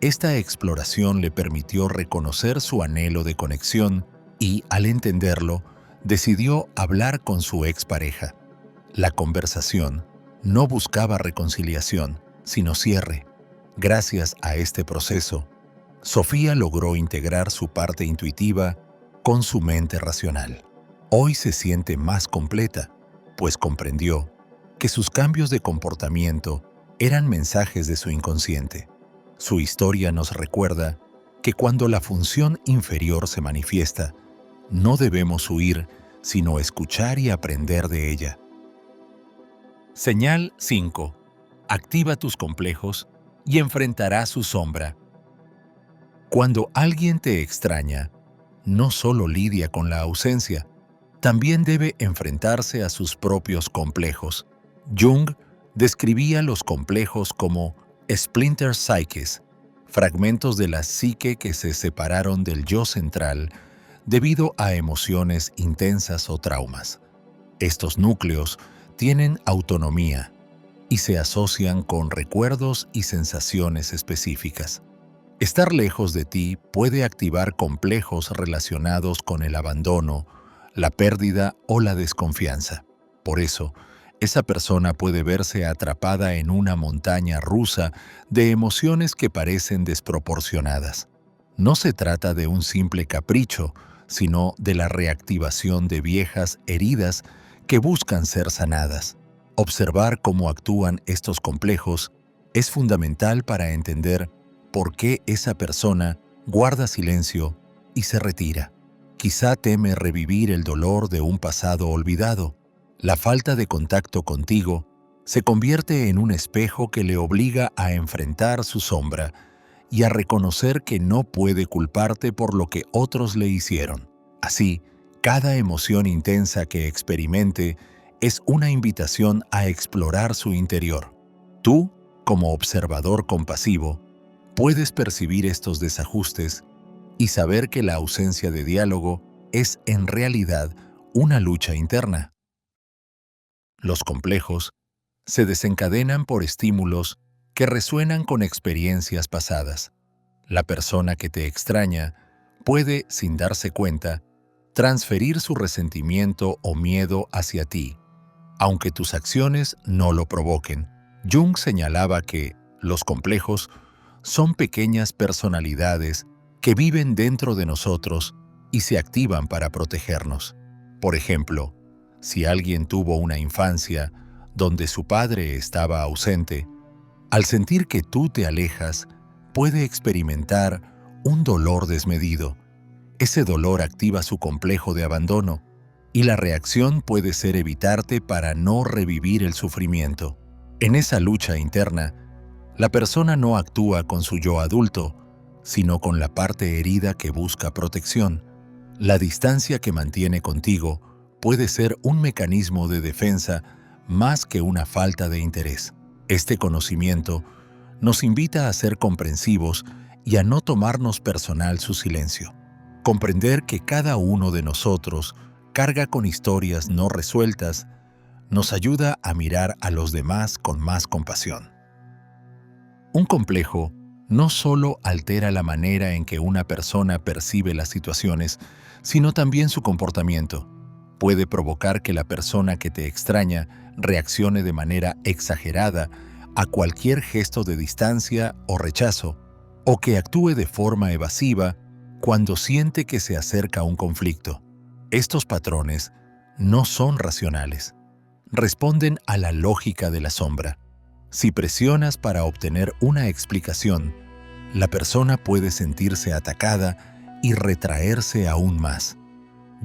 esta exploración le permitió reconocer su anhelo de conexión y, al entenderlo, decidió hablar con su expareja. La conversación no buscaba reconciliación, sino cierre. Gracias a este proceso, Sofía logró integrar su parte intuitiva con su mente racional. Hoy se siente más completa, pues comprendió que sus cambios de comportamiento eran mensajes de su inconsciente. Su historia nos recuerda que cuando la función inferior se manifiesta, no debemos huir, sino escuchar y aprender de ella. Señal 5. Activa tus complejos y enfrentarás su sombra. Cuando alguien te extraña, no solo lidia con la ausencia, también debe enfrentarse a sus propios complejos. Jung describía los complejos como splinter psyches, fragmentos de la psique que se separaron del yo central debido a emociones intensas o traumas. Estos núcleos tienen autonomía y se asocian con recuerdos y sensaciones específicas. Estar lejos de ti puede activar complejos relacionados con el abandono, la pérdida o la desconfianza. Por eso, esa persona puede verse atrapada en una montaña rusa de emociones que parecen desproporcionadas. No se trata de un simple capricho, sino de la reactivación de viejas heridas que buscan ser sanadas. Observar cómo actúan estos complejos Es fundamental para entender por qué esa persona guarda silencio y se retira. Quizá teme revivir el dolor de un pasado olvidado. La falta de contacto contigo se convierte en un espejo que le obliga a enfrentar su sombra y a reconocer que no puede culparte por lo que otros le hicieron. Así, cada emoción intensa que experimente es una invitación a explorar su interior. Tú, como observador compasivo, puedes percibir estos desajustes y saber que la ausencia de diálogo es en realidad una lucha interna. Los complejos se desencadenan por estímulos que resuenan con experiencias pasadas. La persona que te extraña puede, sin darse cuenta, transferir su resentimiento o miedo hacia ti, aunque tus acciones no lo provoquen. Jung señalaba que los complejos son pequeñas personalidades que viven dentro de nosotros y se activan para protegernos. Por ejemplo, si alguien tuvo una infancia donde su padre estaba ausente, al sentir que tú te alejas, puede experimentar un dolor desmedido. Ese dolor activa su complejo de abandono y la reacción puede ser evitarte para no revivir el sufrimiento. En esa lucha interna, la persona no actúa con su yo adulto, sino con la parte herida que busca protección. La distancia que mantiene contigo puede ser un mecanismo de defensa más que una falta de interés. Este conocimiento nos invita a ser comprensivos y a no tomarnos personal su silencio. Comprender que cada uno de nosotros carga con historias no resueltas nos ayuda a mirar a los demás con más compasión. Un complejo no solo altera la manera en que una persona percibe las situaciones, sino también su comportamiento. Puede provocar que la persona que te extraña reaccione de manera exagerada a cualquier gesto de distancia o rechazo, o que actúe de forma evasiva cuando siente que se acerca un conflicto. Estos patrones no son racionales. Responden a la lógica de la sombra. Si presionas para obtener una explicación, la persona puede sentirse atacada y retraerse aún más.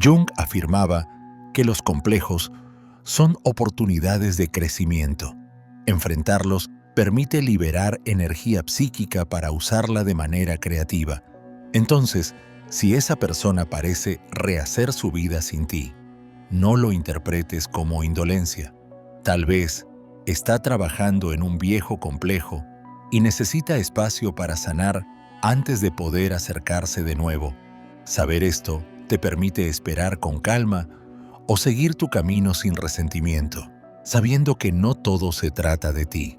Jung afirmaba que los complejos son oportunidades de crecimiento. Enfrentarlos permite liberar energía psíquica para usarla de manera creativa. Entonces, si esa persona parece rehacer su vida sin ti, no lo interpretes como indolencia. Tal vez está trabajando en un viejo complejo y necesita espacio para sanar antes de poder acercarse de nuevo. Saber esto te permite esperar con calma o seguir tu camino sin resentimiento, sabiendo que no todo se trata de ti.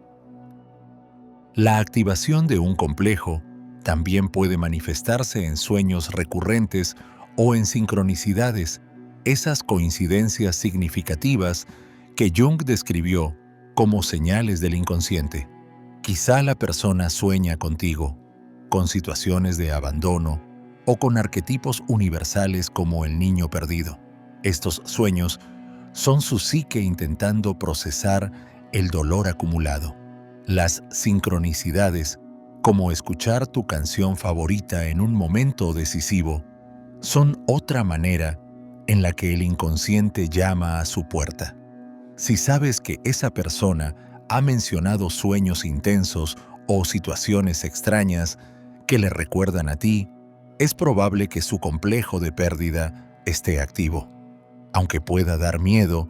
La activación de un complejo también puede manifestarse en sueños recurrentes o en sincronicidades, esas coincidencias significativas que Jung describió como señales del inconsciente. Quizá la persona sueña contigo, con situaciones de abandono o con arquetipos universales como el niño perdido. Estos sueños son su psique intentando procesar el dolor acumulado. Las sincronicidades, como escuchar tu canción favorita en un momento decisivo, son otra manera en la que el inconsciente llama a su puerta. Si sabes que esa persona ha mencionado sueños intensos o situaciones extrañas que le recuerdan a ti, es probable que su complejo de pérdida esté activo. Aunque pueda dar miedo,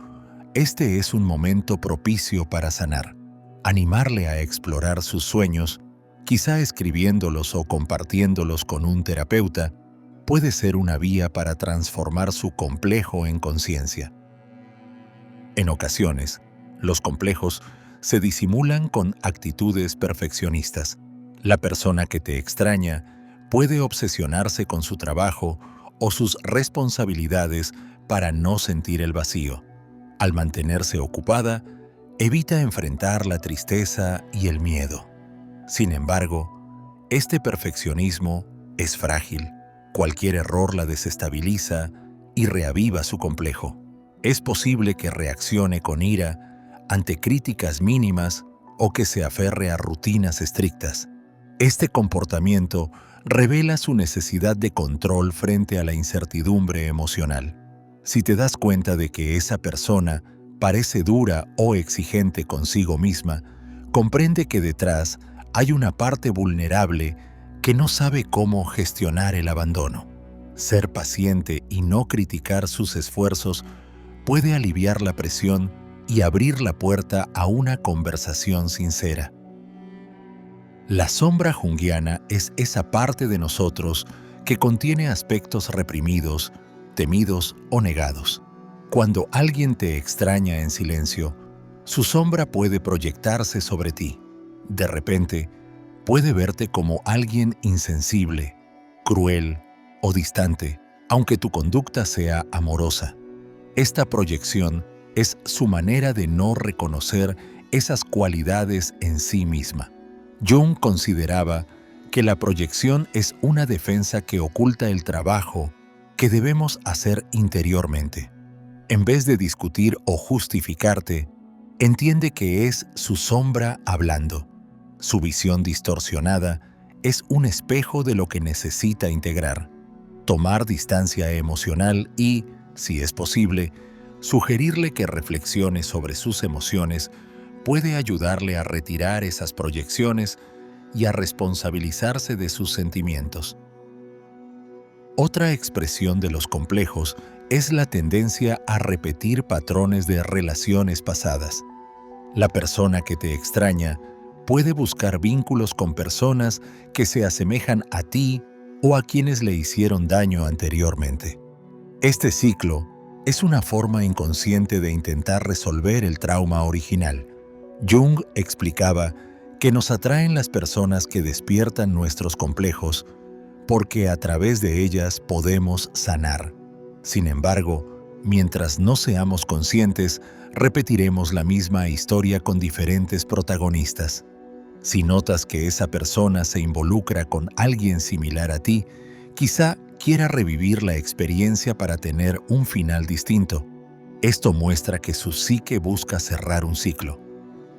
este es un momento propicio para sanar. Animarle a explorar sus sueños, quizá escribiéndolos o compartiéndolos con un terapeuta, puede ser una vía para transformar su complejo en conciencia. En ocasiones, los complejos se disimulan con actitudes perfeccionistas. La persona que te extraña puede obsesionarse con su trabajo o sus responsabilidades para no sentir el vacío. Al mantenerse ocupada, evita enfrentar la tristeza y el miedo. Sin embargo, este perfeccionismo es frágil. Cualquier error la desestabiliza y reaviva su complejo. Es posible que reaccione con ira ante críticas mínimas o que se aferre a rutinas estrictas. Este comportamiento revela su necesidad de control frente a la incertidumbre emocional. Si te das cuenta de que esa persona parece dura o exigente consigo misma, comprende que detrás hay una parte vulnerable que no sabe cómo gestionar el abandono. Ser paciente y no criticar sus esfuerzos puede aliviar la presión y abrir la puerta a una conversación sincera. La sombra junguiana es esa parte de nosotros que contiene aspectos reprimidos, temidos o negados. Cuando alguien te extraña en silencio, su sombra puede proyectarse sobre ti. De repente, puede verte como alguien insensible, cruel o distante, aunque tu conducta sea amorosa. Esta proyección es su manera de no reconocer esas cualidades en sí misma. Jung consideraba que la proyección es una defensa que oculta el trabajo que debemos hacer interiormente. En vez de discutir o justificarte, entiende que es su sombra hablando. Su visión distorsionada es un espejo de lo que necesita integrar, tomar distancia emocional y, si es posible, sugerirle que reflexione sobre sus emociones puede ayudarle a retirar esas proyecciones y a responsabilizarse de sus sentimientos. Otra expresión de los complejos es la tendencia a repetir patrones de relaciones pasadas. La persona que te extraña puede buscar vínculos con personas que se asemejan a ti o a quienes le hicieron daño anteriormente. Este ciclo es una forma inconsciente de intentar resolver el trauma original. Jung explicaba que nos atraen las personas que despiertan nuestros complejos porque a través de ellas podemos sanar. Sin embargo, mientras no seamos conscientes, repetiremos la misma historia con diferentes protagonistas. Si notas que esa persona se involucra con alguien similar a ti, quizá quiera revivir la experiencia para tener un final distinto. Esto muestra que su psique busca cerrar un ciclo.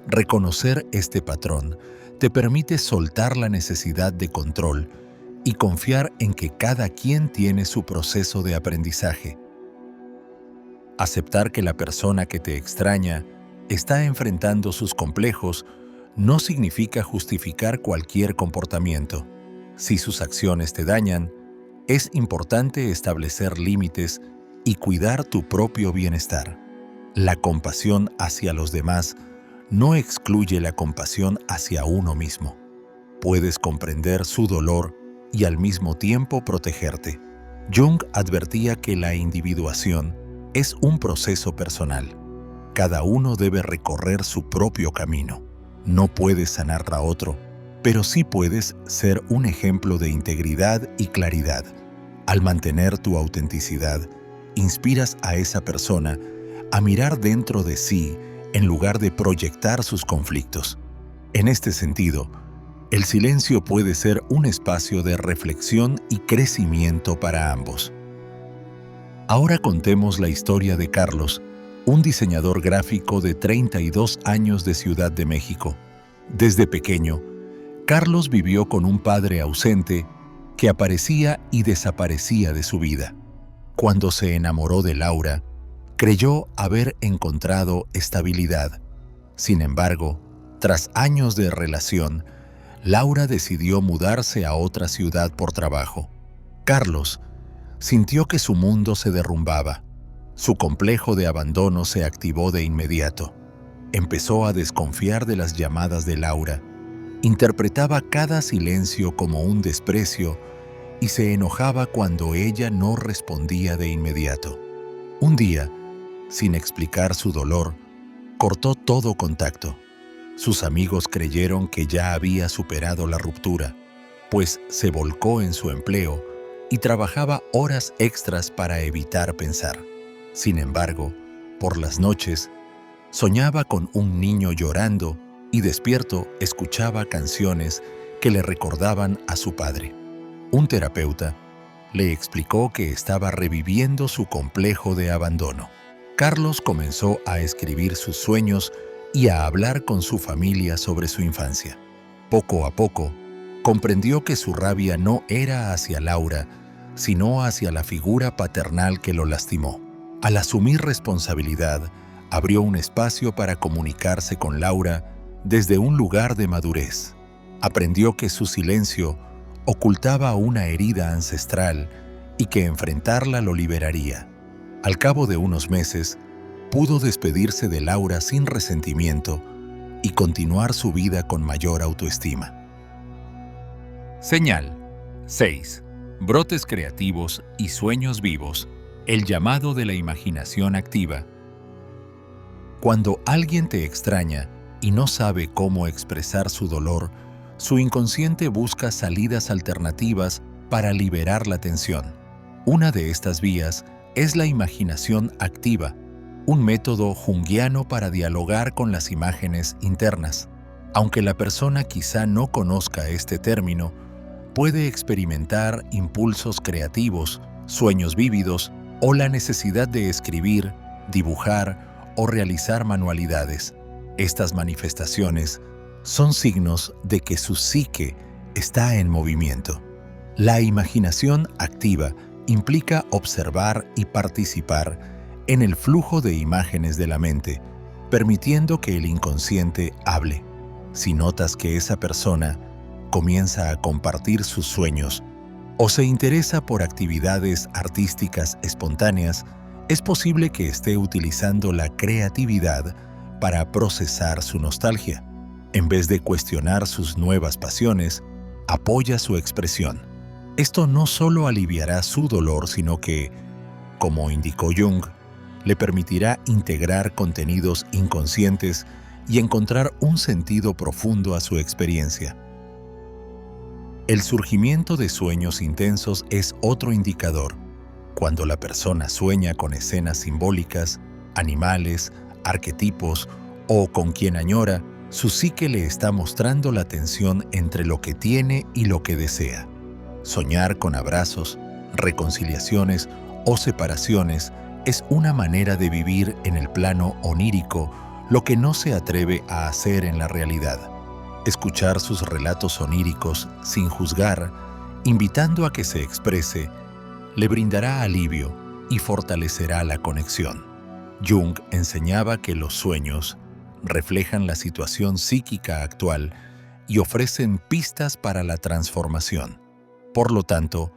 Reconocer este patrón te permite soltar la necesidad de control y confiar en que cada quien tiene su proceso de aprendizaje. Aceptar que la persona que te extraña está enfrentando sus complejos no significa justificar cualquier comportamiento. Si sus acciones te dañan, es importante establecer límites y cuidar tu propio bienestar. La compasión hacia los demás no excluye la compasión hacia uno mismo. Puedes comprender su dolor y al mismo tiempo protegerte. Jung advertía que la individuación es un proceso personal. Cada uno debe recorrer su propio camino. No puedes sanar a otro, pero sí puedes ser un ejemplo de integridad y claridad. Al mantener tu autenticidad, inspiras a esa persona a mirar dentro de sí en lugar de proyectar sus conflictos. En este sentido, el silencio puede ser un espacio de reflexión y crecimiento para ambos. Ahora contemos la historia de Carlos, un diseñador gráfico de 32 años de Ciudad de México. Desde pequeño, Carlos vivió con un padre ausente que aparecía y desaparecía de su vida. Cuando se enamoró de Laura, creyó haber encontrado estabilidad. Sin embargo, tras años de relación, Laura decidió mudarse a otra ciudad por trabajo. Carlos sintió que su mundo se derrumbaba. Su complejo de abandono se activó de inmediato. Empezó a desconfiar de las llamadas de Laura. Interpretaba cada silencio como un desprecio y se enojaba cuando ella no respondía de inmediato. Un día, sin explicar su dolor, cortó todo contacto. Sus amigos creyeron que ya había superado la ruptura, pues se volcó en su empleo y trabajaba horas extras para evitar pensar. Sin embargo, por las noches, soñaba con un niño llorando y despierto escuchaba canciones que le recordaban a su padre. Un terapeuta le explicó que estaba reviviendo su complejo de abandono. Carlos comenzó a escribir sus sueños y a hablar con su familia sobre su infancia. Poco a poco, comprendió que su rabia no era hacia Laura, sino hacia la figura paternal que lo lastimó. Al asumir responsabilidad, abrió un espacio para comunicarse con Laura desde un lugar de madurez. Aprendió que su silencio ocultaba una herida ancestral y que enfrentarla lo liberaría. Al cabo de unos meses, pudo despedirse de Laura sin resentimiento y continuar su vida con mayor autoestima. Señal 6. Brotes creativos y sueños vivos. El llamado de la imaginación activa. Cuando alguien te extraña y no sabe cómo expresar su dolor, su inconsciente busca salidas alternativas para liberar la tensión. Una de estas vías es la imaginación activa, un método junguiano para dialogar con las imágenes internas. Aunque la persona quizá no conozca este término, puede experimentar impulsos creativos, sueños vívidos o la necesidad de escribir, dibujar o realizar manualidades. Estas manifestaciones son signos de que su psique está en movimiento. La imaginación activa implica observar y participar en el flujo de imágenes de la mente, permitiendo que el inconsciente hable. Si notas que esa persona comienza a compartir sus sueños o se interesa por actividades artísticas espontáneas, es posible que esté utilizando la creatividad para procesar su nostalgia. En vez de cuestionar sus nuevas pasiones, apoya su expresión. Esto no solo aliviará su dolor, sino que, como indicó Jung, le permitirá integrar contenidos inconscientes y encontrar un sentido profundo a su experiencia. El surgimiento de sueños intensos es otro indicador. Cuando la persona sueña con escenas simbólicas, animales, arquetipos o con quien añora, su psique le está mostrando la tensión entre lo que tiene y lo que desea. Soñar con abrazos, reconciliaciones o separaciones es una manera de vivir en el plano onírico lo que no se atreve a hacer en la realidad. Escuchar sus relatos oníricos sin juzgar, invitando a que se exprese, le brindará alivio y fortalecerá la conexión. Jung enseñaba que los sueños reflejan la situación psíquica actual y ofrecen pistas para la transformación. Por lo tanto,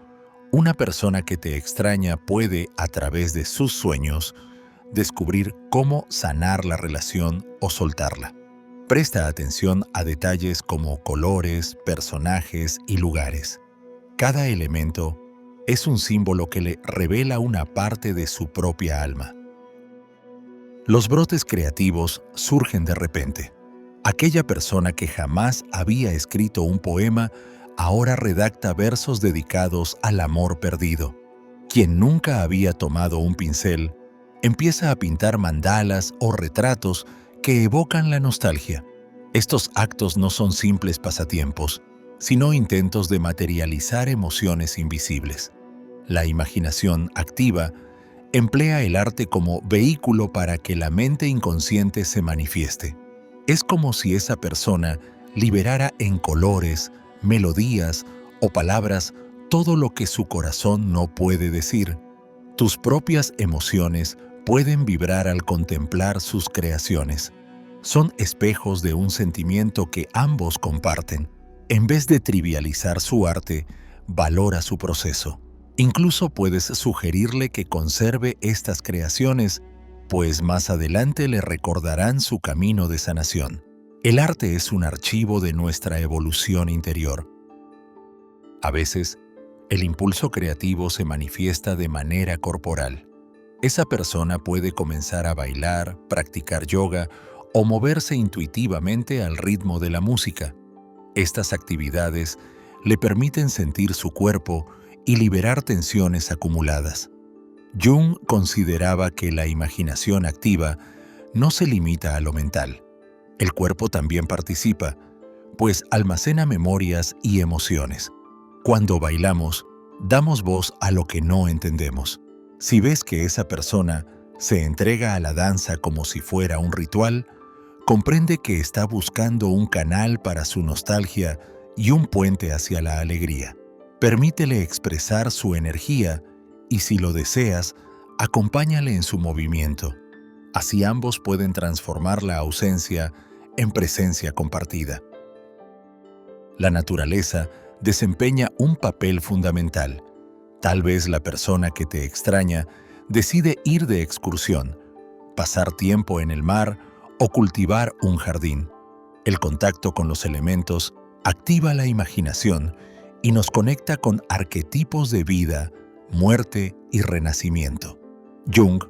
una persona que te extraña puede, a través de sus sueños, descubrir cómo sanar la relación o soltarla. Presta atención a detalles como colores, personajes y lugares. Cada elemento es un símbolo que le revela una parte de su propia alma. Los brotes creativos surgen de repente. Aquella persona que jamás había escrito un poema ahora redacta versos dedicados al amor perdido. Quien nunca había tomado un pincel empieza a pintar mandalas o retratos que evocan la nostalgia. Estos actos no son simples pasatiempos, sino intentos de materializar emociones invisibles. La imaginación activa emplea el arte como vehículo para que la mente inconsciente se manifieste. Es como si esa persona liberara en colores, melodías o palabras todo lo que su corazón no puede decir. Tus propias emociones pueden vibrar al contemplar sus creaciones. Son espejos de un sentimiento que ambos comparten. En vez de trivializar su arte, valora su proceso. Incluso puedes sugerirle que conserve estas creaciones, pues más adelante le recordarán su camino de sanación. El arte es un archivo de nuestra evolución interior. A veces, el impulso creativo se manifiesta de manera corporal. Esa persona puede comenzar a bailar, practicar yoga o moverse intuitivamente al ritmo de la música. Estas actividades le permiten sentir su cuerpo y liberar tensiones acumuladas. Jung consideraba que la imaginación activa no se limita a lo mental. El cuerpo también participa, pues almacena memorias y emociones. Cuando bailamos, damos voz a lo que no entendemos. Si ves que esa persona se entrega a la danza como si fuera un ritual, Comprende que está buscando un canal para su nostalgia y un puente hacia la alegría. Permítele expresar su energía y, si lo deseas, acompáñale en su movimiento. Así ambos pueden transformar la ausencia en presencia compartida. La naturaleza desempeña un papel fundamental. Tal vez la persona que te extraña decide ir de excursión, pasar tiempo en el mar o cultivar un jardín. El contacto con los elementos activa la imaginación y nos conecta con arquetipos de vida, muerte y renacimiento. Jung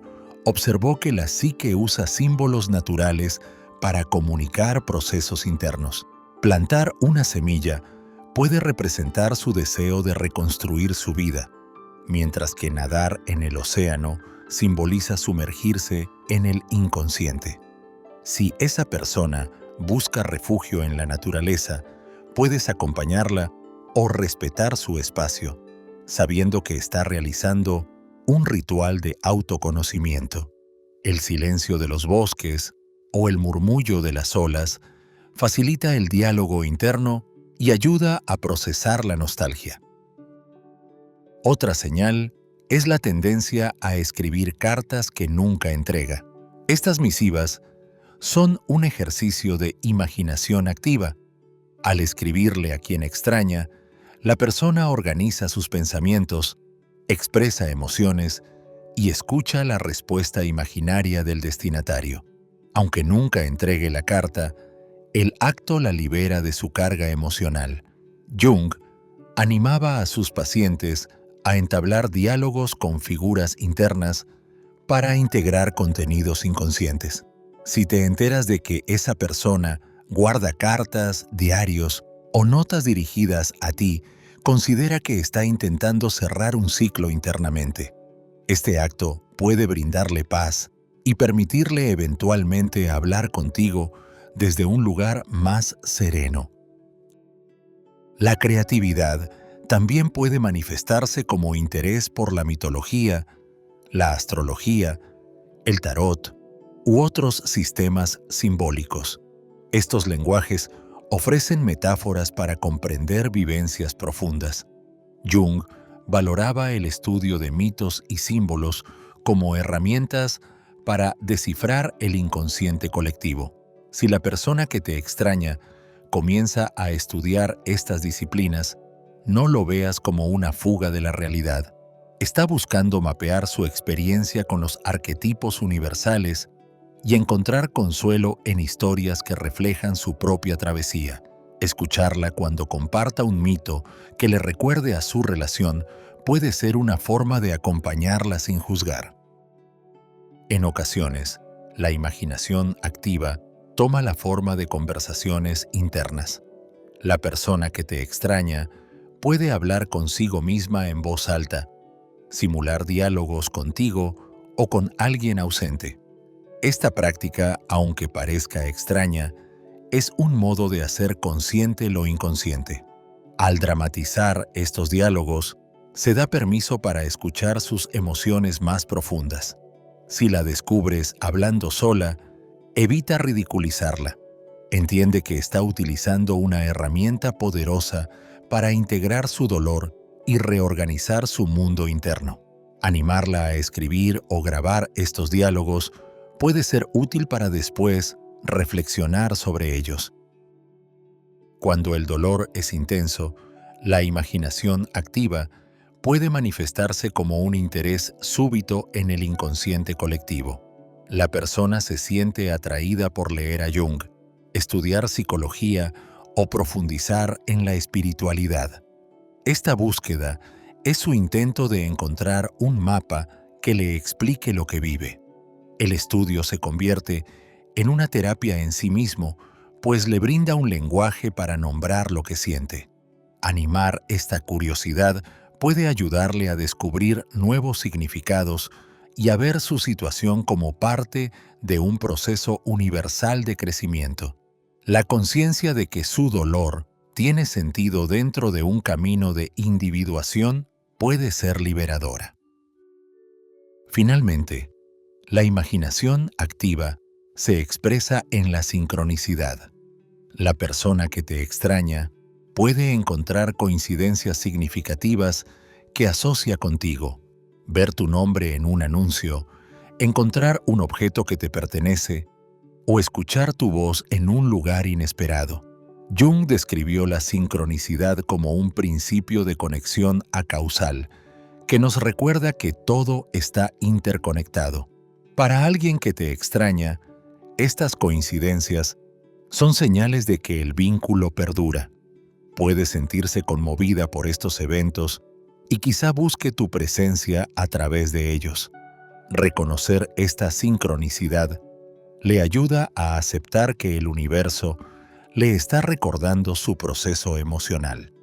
observó que la psique usa símbolos naturales para comunicar procesos internos. Plantar una semilla puede representar su deseo de reconstruir su vida, mientras que nadar en el océano simboliza sumergirse en el inconsciente. Si esa persona busca refugio en la naturaleza, puedes acompañarla o respetar su espacio, sabiendo que está realizando un ritual de autoconocimiento. El silencio de los bosques o el murmullo de las olas facilita el diálogo interno y ayuda a procesar la nostalgia. Otra señal es la tendencia a escribir cartas que nunca entrega. Estas misivas son un ejercicio de imaginación activa. Al escribirle a quien extraña, la persona organiza sus pensamientos, expresa emociones y escucha la respuesta imaginaria del destinatario. Aunque nunca entregue la carta, el acto la libera de su carga emocional. Jung animaba a sus pacientes a entablar diálogos con figuras internas para integrar contenidos inconscientes. Si te enteras de que esa persona guarda cartas, diarios o notas dirigidas a ti, considera que está intentando cerrar un ciclo internamente. Este acto puede brindarle paz y permitirle eventualmente hablar contigo desde un lugar más sereno. La creatividad también puede manifestarse como interés por la mitología, la astrología, el tarot u otros sistemas simbólicos. Estos lenguajes ofrecen metáforas para comprender vivencias profundas. Jung valoraba el estudio de mitos y símbolos como herramientas para descifrar el inconsciente colectivo. Si la persona que te extraña comienza a estudiar estas disciplinas, no lo veas como una fuga de la realidad. Está buscando mapear su experiencia con los arquetipos universales y encontrar consuelo en historias que reflejan su propia travesía. Escucharla cuando comparta un mito que le recuerde a su relación puede ser una forma de acompañarla sin juzgar. En ocasiones, la imaginación activa toma la forma de conversaciones internas. La persona que te extraña puede hablar consigo misma en voz alta, simular diálogos contigo o con alguien ausente. Esta práctica, aunque parezca extraña, es un modo de hacer consciente lo inconsciente. Al dramatizar estos diálogos, se da permiso para escuchar sus emociones más profundas. Si la descubres hablando sola, evita ridiculizarla. Entiende que está utilizando una herramienta poderosa para integrar su dolor y reorganizar su mundo interno. Animarla a escribir o grabar estos diálogos puede ser útil para después reflexionar sobre ellos. Cuando el dolor es intenso, la imaginación activa puede manifestarse como un interés súbito en el inconsciente colectivo. La persona se siente atraída por leer a Jung, estudiar psicología o profundizar en la espiritualidad. Esta búsqueda es su intento de encontrar un mapa que le explique lo que vive. El estudio se convierte en una terapia en sí mismo, pues le brinda un lenguaje para nombrar lo que siente. Animar esta curiosidad puede ayudarle a descubrir nuevos significados y a ver su situación como parte de un proceso universal de crecimiento. La conciencia de que su dolor tiene sentido dentro de un camino de individuación puede ser liberadora. Finalmente, la imaginación activa se expresa en la sincronicidad. La persona que te extraña puede encontrar coincidencias significativas que asocia contigo, ver tu nombre en un anuncio, encontrar un objeto que te pertenece o escuchar tu voz en un lugar inesperado. Jung describió la sincronicidad como un principio de conexión acausal que nos recuerda que todo está interconectado. Para alguien que te extraña, estas coincidencias son señales de que el vínculo perdura. Puede sentirse conmovida por estos eventos y quizá busque tu presencia a través de ellos. Reconocer esta sincronicidad le ayuda a aceptar que el universo le está recordando su proceso emocional.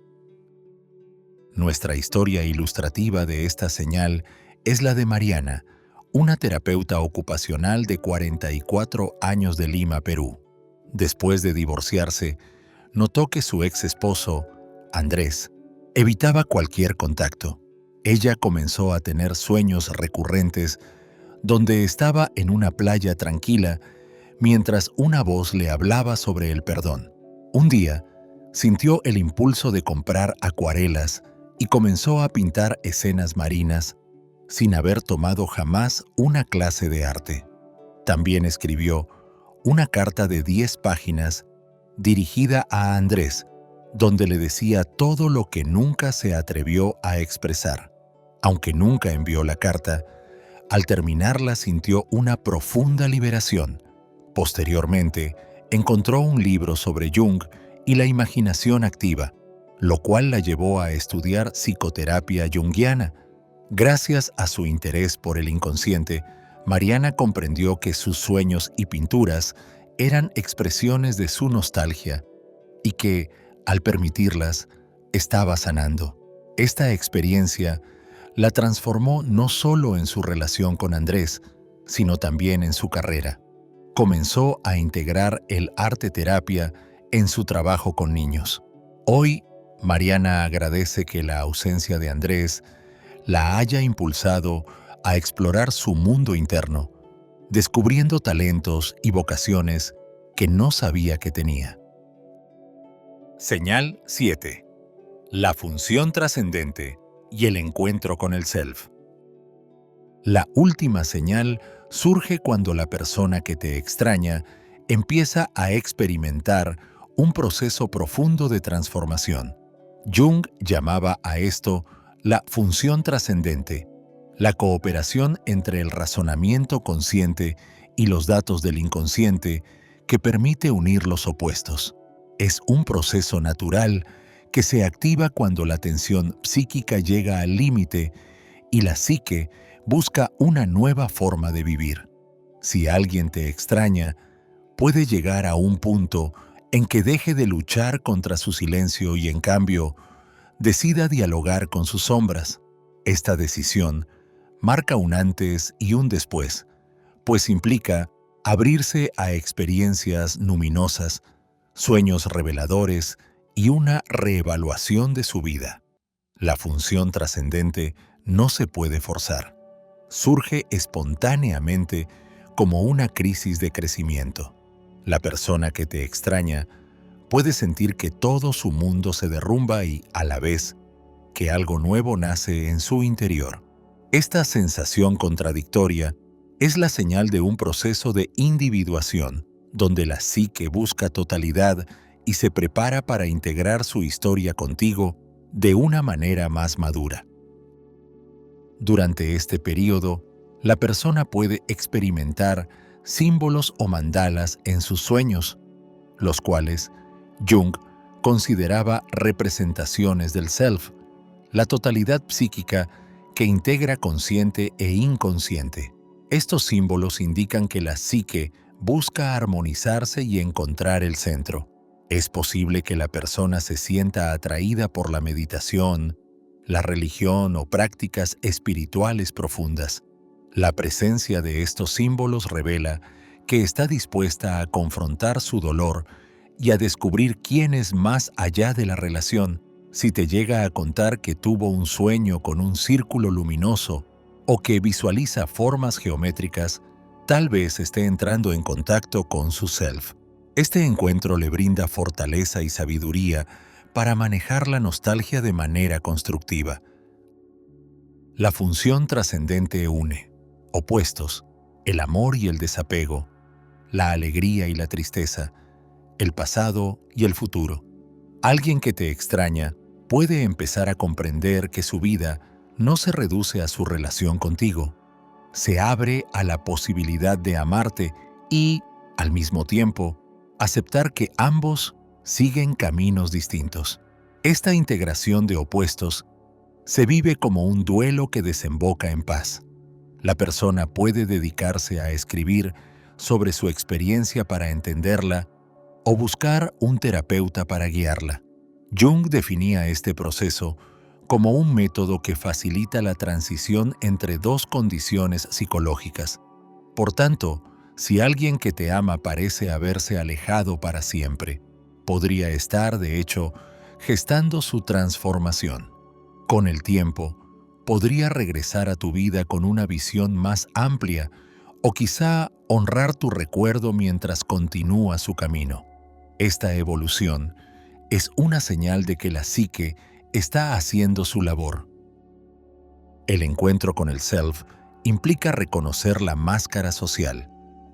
Nuestra historia ilustrativa de esta señal es la de Mariana, una terapeuta ocupacional de 44 años de Lima, Perú. Después de divorciarse, notó que su ex esposo, Andrés, evitaba cualquier contacto. Ella comenzó a tener sueños recurrentes donde estaba en una playa tranquila mientras una voz le hablaba sobre el perdón. Un día, sintió el impulso de comprar acuarelas y comenzó a pintar escenas marinas sin haber tomado jamás una clase de arte. También escribió una carta de 10 páginas dirigida a Andrés, donde le decía todo lo que nunca se atrevió a expresar. Aunque nunca envió la carta, al terminarla sintió una profunda liberación. Posteriormente, encontró un libro sobre Jung y la imaginación activa, lo cual la llevó a estudiar psicoterapia junguiana. Gracias a su interés por el inconsciente, Mariana comprendió que sus sueños y pinturas eran expresiones de su nostalgia y que, al permitirlas, estaba sanando. Esta experiencia la transformó no solo en su relación con Andrés, sino también en su carrera. Comenzó a integrar el arte terapia en su trabajo con niños. Hoy, Mariana agradece que la ausencia de Andrés la haya impulsado a explorar su mundo interno, descubriendo talentos y vocaciones que no sabía que tenía. Señal 7. La función trascendente y el encuentro con el Self. La última señal surge cuando la persona que te extraña empieza a experimentar un proceso profundo de transformación. Jung llamaba a esto la función trascendente, la cooperación entre el razonamiento consciente y los datos del inconsciente que permite unir los opuestos. Es un proceso natural que se activa cuando la tensión psíquica llega al límite y la psique busca una nueva forma de vivir. Si alguien te extraña, puede llegar a un punto en que deje de luchar contra su silencio y, en cambio, decida dialogar con sus sombras. Esta decisión marca un antes y un después, pues implica abrirse a experiencias luminosas, sueños reveladores y una reevaluación de su vida. La función trascendente no se puede forzar. Surge espontáneamente como una crisis de crecimiento. La persona que te extraña puede sentir que todo su mundo se derrumba y, a la vez, que algo nuevo nace en su interior. Esta sensación contradictoria es la señal de un proceso de individuación, donde la psique busca totalidad y se prepara para integrar su historia contigo de una manera más madura. Durante este periodo, la persona puede experimentar símbolos o mandalas en sus sueños, los cuales Jung consideraba representaciones del self, la totalidad psíquica que integra consciente e inconsciente. Estos símbolos indican que la psique busca armonizarse y encontrar el centro. Es posible que la persona se sienta atraída por la meditación, la religión o prácticas espirituales profundas. La presencia de estos símbolos revela que está dispuesta a confrontar su dolor y a descubrir quién es más allá de la relación. Si te llega a contar que tuvo un sueño con un círculo luminoso o que visualiza formas geométricas, tal vez esté entrando en contacto con su self. Este encuentro le brinda fortaleza y sabiduría para manejar la nostalgia de manera constructiva. La función trascendente une opuestos, el amor y el desapego, la alegría y la tristeza, el pasado y el futuro. Alguien que te extraña puede empezar a comprender que su vida no se reduce a su relación contigo. Se abre a la posibilidad de amarte y, al mismo tiempo, aceptar que ambos siguen caminos distintos. Esta integración de opuestos se vive como un duelo que desemboca en paz. La persona puede dedicarse a escribir sobre su experiencia para entenderla o buscar un terapeuta para guiarla. Jung definía este proceso como un método que facilita la transición entre dos condiciones psicológicas. Por tanto, si alguien que te ama parece haberse alejado para siempre, podría estar, de hecho, gestando su transformación. Con el tiempo, podría regresar a tu vida con una visión más amplia o quizá honrar tu recuerdo mientras continúa su camino. Esta evolución es una señal de que la psique está haciendo su labor. El encuentro con el self implica reconocer la máscara social,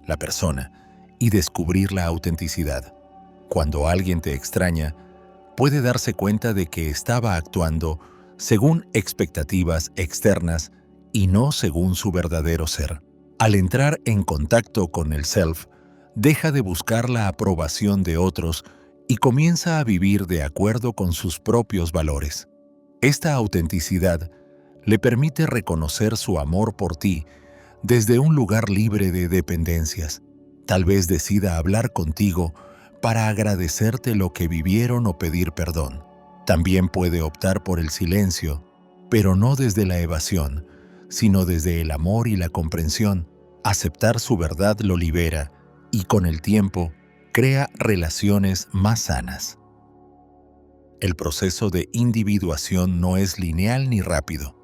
la persona, y descubrir la autenticidad. Cuando alguien te extraña, puede darse cuenta de que estaba actuando según expectativas externas y no según su verdadero ser. Al entrar en contacto con el self, deja de buscar la aprobación de otros y comienza a vivir de acuerdo con sus propios valores. Esta autenticidad le permite reconocer su amor por ti desde un lugar libre de dependencias. Tal vez decida hablar contigo para agradecerte lo que vivieron o pedir perdón. También puede optar por el silencio, pero no desde la evasión, sino desde el amor y la comprensión. Aceptar su verdad lo libera y con el tiempo crea relaciones más sanas. El proceso de individuación no es lineal ni rápido.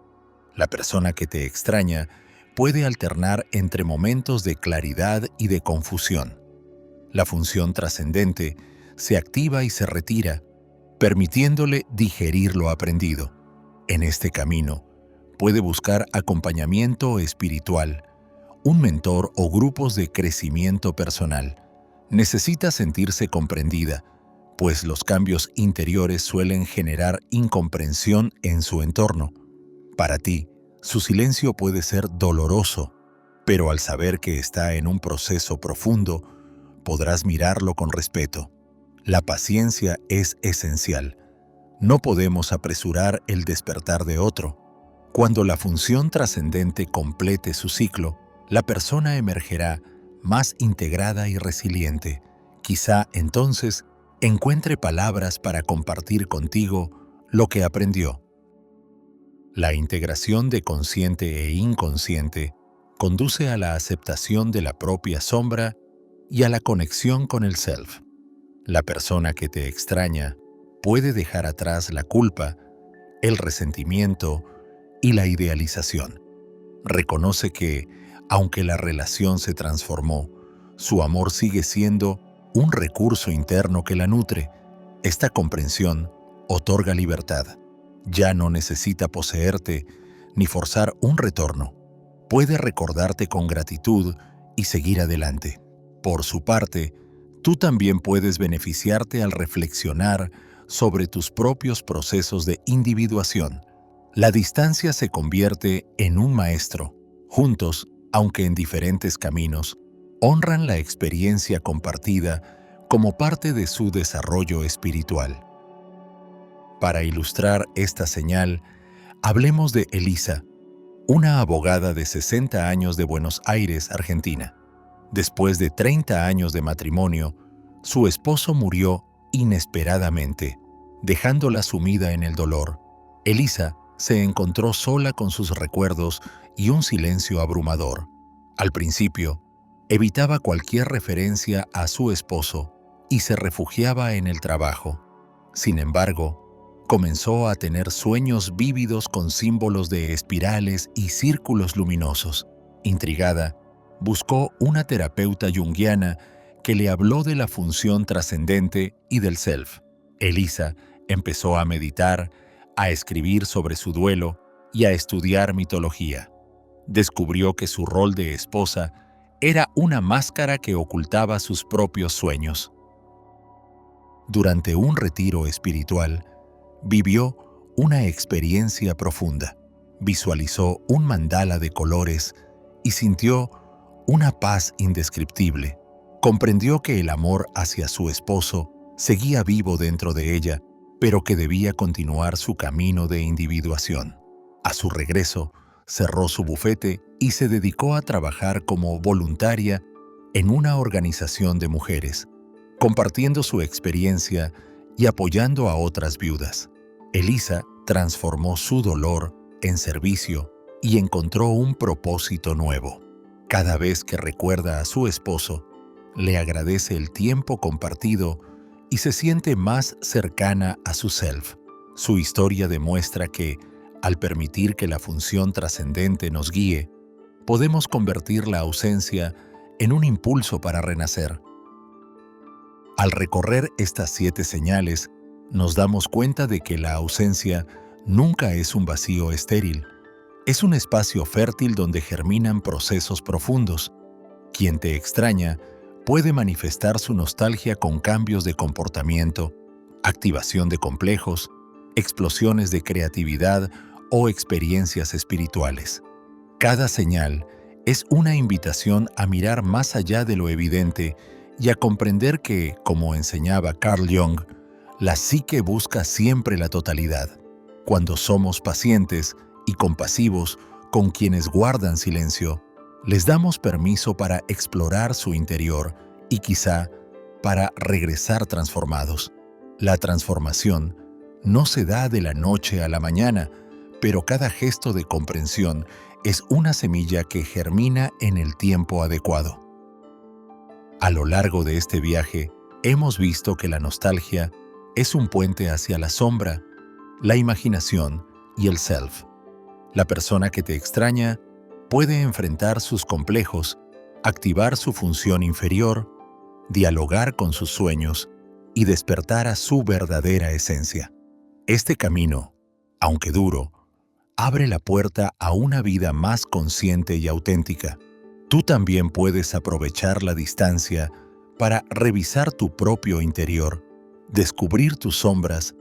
La persona que te extraña puede alternar entre momentos de claridad y de confusión. La función trascendente se activa y se retira, permitiéndole digerir lo aprendido. En este camino, puede buscar acompañamiento espiritual, un mentor o grupos de crecimiento personal. Necesita sentirse comprendida, pues los cambios interiores suelen generar incomprensión en su entorno. Para ti, su silencio puede ser doloroso, pero al saber que está en un proceso profundo, podrás mirarlo con respeto. La paciencia es esencial. No podemos apresurar el despertar de otro. Cuando la función trascendente complete su ciclo, la persona emergerá más integrada y resiliente. Quizá entonces encuentre palabras para compartir contigo lo que aprendió. La integración de consciente e inconsciente conduce a la aceptación de la propia sombra y a la conexión con el self. La persona que te extraña puede dejar atrás la culpa, el resentimiento y la idealización. Reconoce que, aunque la relación se transformó, su amor sigue siendo un recurso interno que la nutre. Esta comprensión otorga libertad. Ya no necesita poseerte ni forzar un retorno. Puede recordarte con gratitud y seguir adelante. Por su parte, tú también puedes beneficiarte al reflexionar sobre tus propios procesos de individuación. La distancia se convierte en un maestro. Juntos, aunque en diferentes caminos, honran la experiencia compartida como parte de su desarrollo espiritual. Para ilustrar esta señal, hablemos de Elisa, una abogada de 60 años de Buenos Aires, Argentina. Después de 30 años de matrimonio, su esposo murió inesperadamente, dejándola sumida en el dolor. Elisa se encontró sola con sus recuerdos y un silencio abrumador. Al principio, evitaba cualquier referencia a su esposo y se refugiaba en el trabajo. Sin embargo, comenzó a tener sueños vívidos con símbolos de espirales y círculos luminosos. Intrigada, buscó una terapeuta junguiana que le habló de la función trascendente y del self. Elisa empezó a meditar, a escribir sobre su duelo y a estudiar mitología. Descubrió que su rol de esposa era una máscara que ocultaba sus propios sueños. Durante un retiro espiritual, vivió una experiencia profunda. Visualizó un mandala de colores y sintió una paz indescriptible. Comprendió que el amor hacia su esposo seguía vivo dentro de ella, pero que debía continuar su camino de individuación. A su regreso, cerró su bufete y se dedicó a trabajar como voluntaria en una organización de mujeres, compartiendo su experiencia y apoyando a otras viudas. Elisa transformó su dolor en servicio y encontró un propósito nuevo. Cada vez que recuerda a su esposo, le agradece el tiempo compartido y se siente más cercana a su self. Su historia demuestra que, al permitir que la función trascendente nos guíe, podemos convertir la ausencia en un impulso para renacer. Al recorrer estas 7 señales, nos damos cuenta de que la ausencia nunca es un vacío estéril. Es un espacio fértil donde germinan procesos profundos. Quien te extraña puede manifestar su nostalgia con cambios de comportamiento, activación de complejos, explosiones de creatividad o experiencias espirituales. Cada señal es una invitación a mirar más allá de lo evidente y a comprender que, como enseñaba Carl Jung, la psique busca siempre la totalidad. Cuando somos pacientes y compasivos con quienes guardan silencio, les damos permiso para explorar su interior y quizá para regresar transformados. La transformación no se da de la noche a la mañana, pero cada gesto de comprensión es una semilla que germina en el tiempo adecuado. A lo largo de este viaje, hemos visto que la nostalgia es un puente hacia la sombra, la imaginación y el self. La persona que te extraña puede enfrentar sus complejos, activar su función inferior, dialogar con sus sueños y despertar a su verdadera esencia. Este camino, aunque duro, abre la puerta a una vida más consciente y auténtica. Tú también puedes aprovechar la distancia para revisar tu propio interior, descubrir tus sombras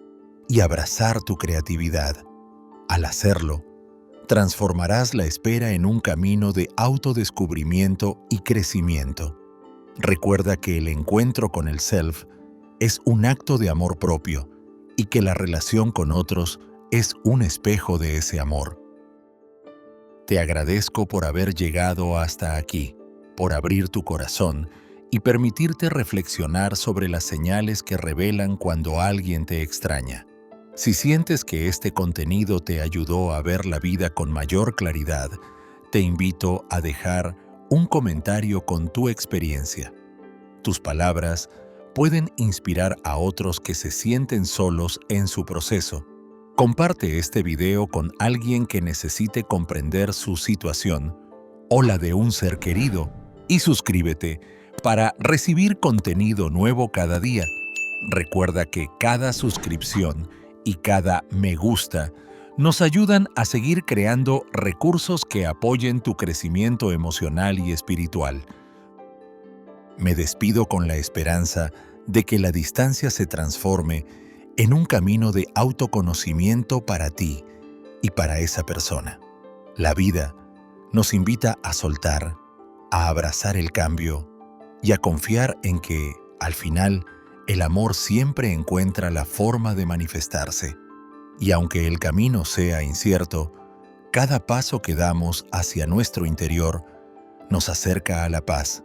y abrazar tu creatividad. Al hacerlo, transformarás la espera en un camino de autodescubrimiento y crecimiento. Recuerda que el encuentro con el self es un acto de amor propio y que la relación con otros es un espejo de ese amor. Te agradezco por haber llegado hasta aquí, por abrir tu corazón y permitirte reflexionar sobre las señales que revelan cuando alguien te extraña. Si sientes que este contenido te ayudó a ver la vida con mayor claridad, te invito a dejar un comentario con tu experiencia. Tus palabras pueden inspirar a otros que se sienten solos en su proceso. Comparte este video con alguien que necesite comprender su situación o la de un ser querido y suscríbete para recibir contenido nuevo cada día. Recuerda que cada suscripción y cada me gusta nos ayudan a seguir creando recursos que apoyen tu crecimiento emocional y espiritual. Me despido con la esperanza de que la distancia se transforme en un camino de autoconocimiento para ti y para esa persona. La vida nos invita a soltar, a abrazar el cambio y a confiar en que, al final, el amor siempre encuentra la forma de manifestarse. Y aunque el camino sea incierto, cada paso que damos hacia nuestro interior nos acerca a la paz,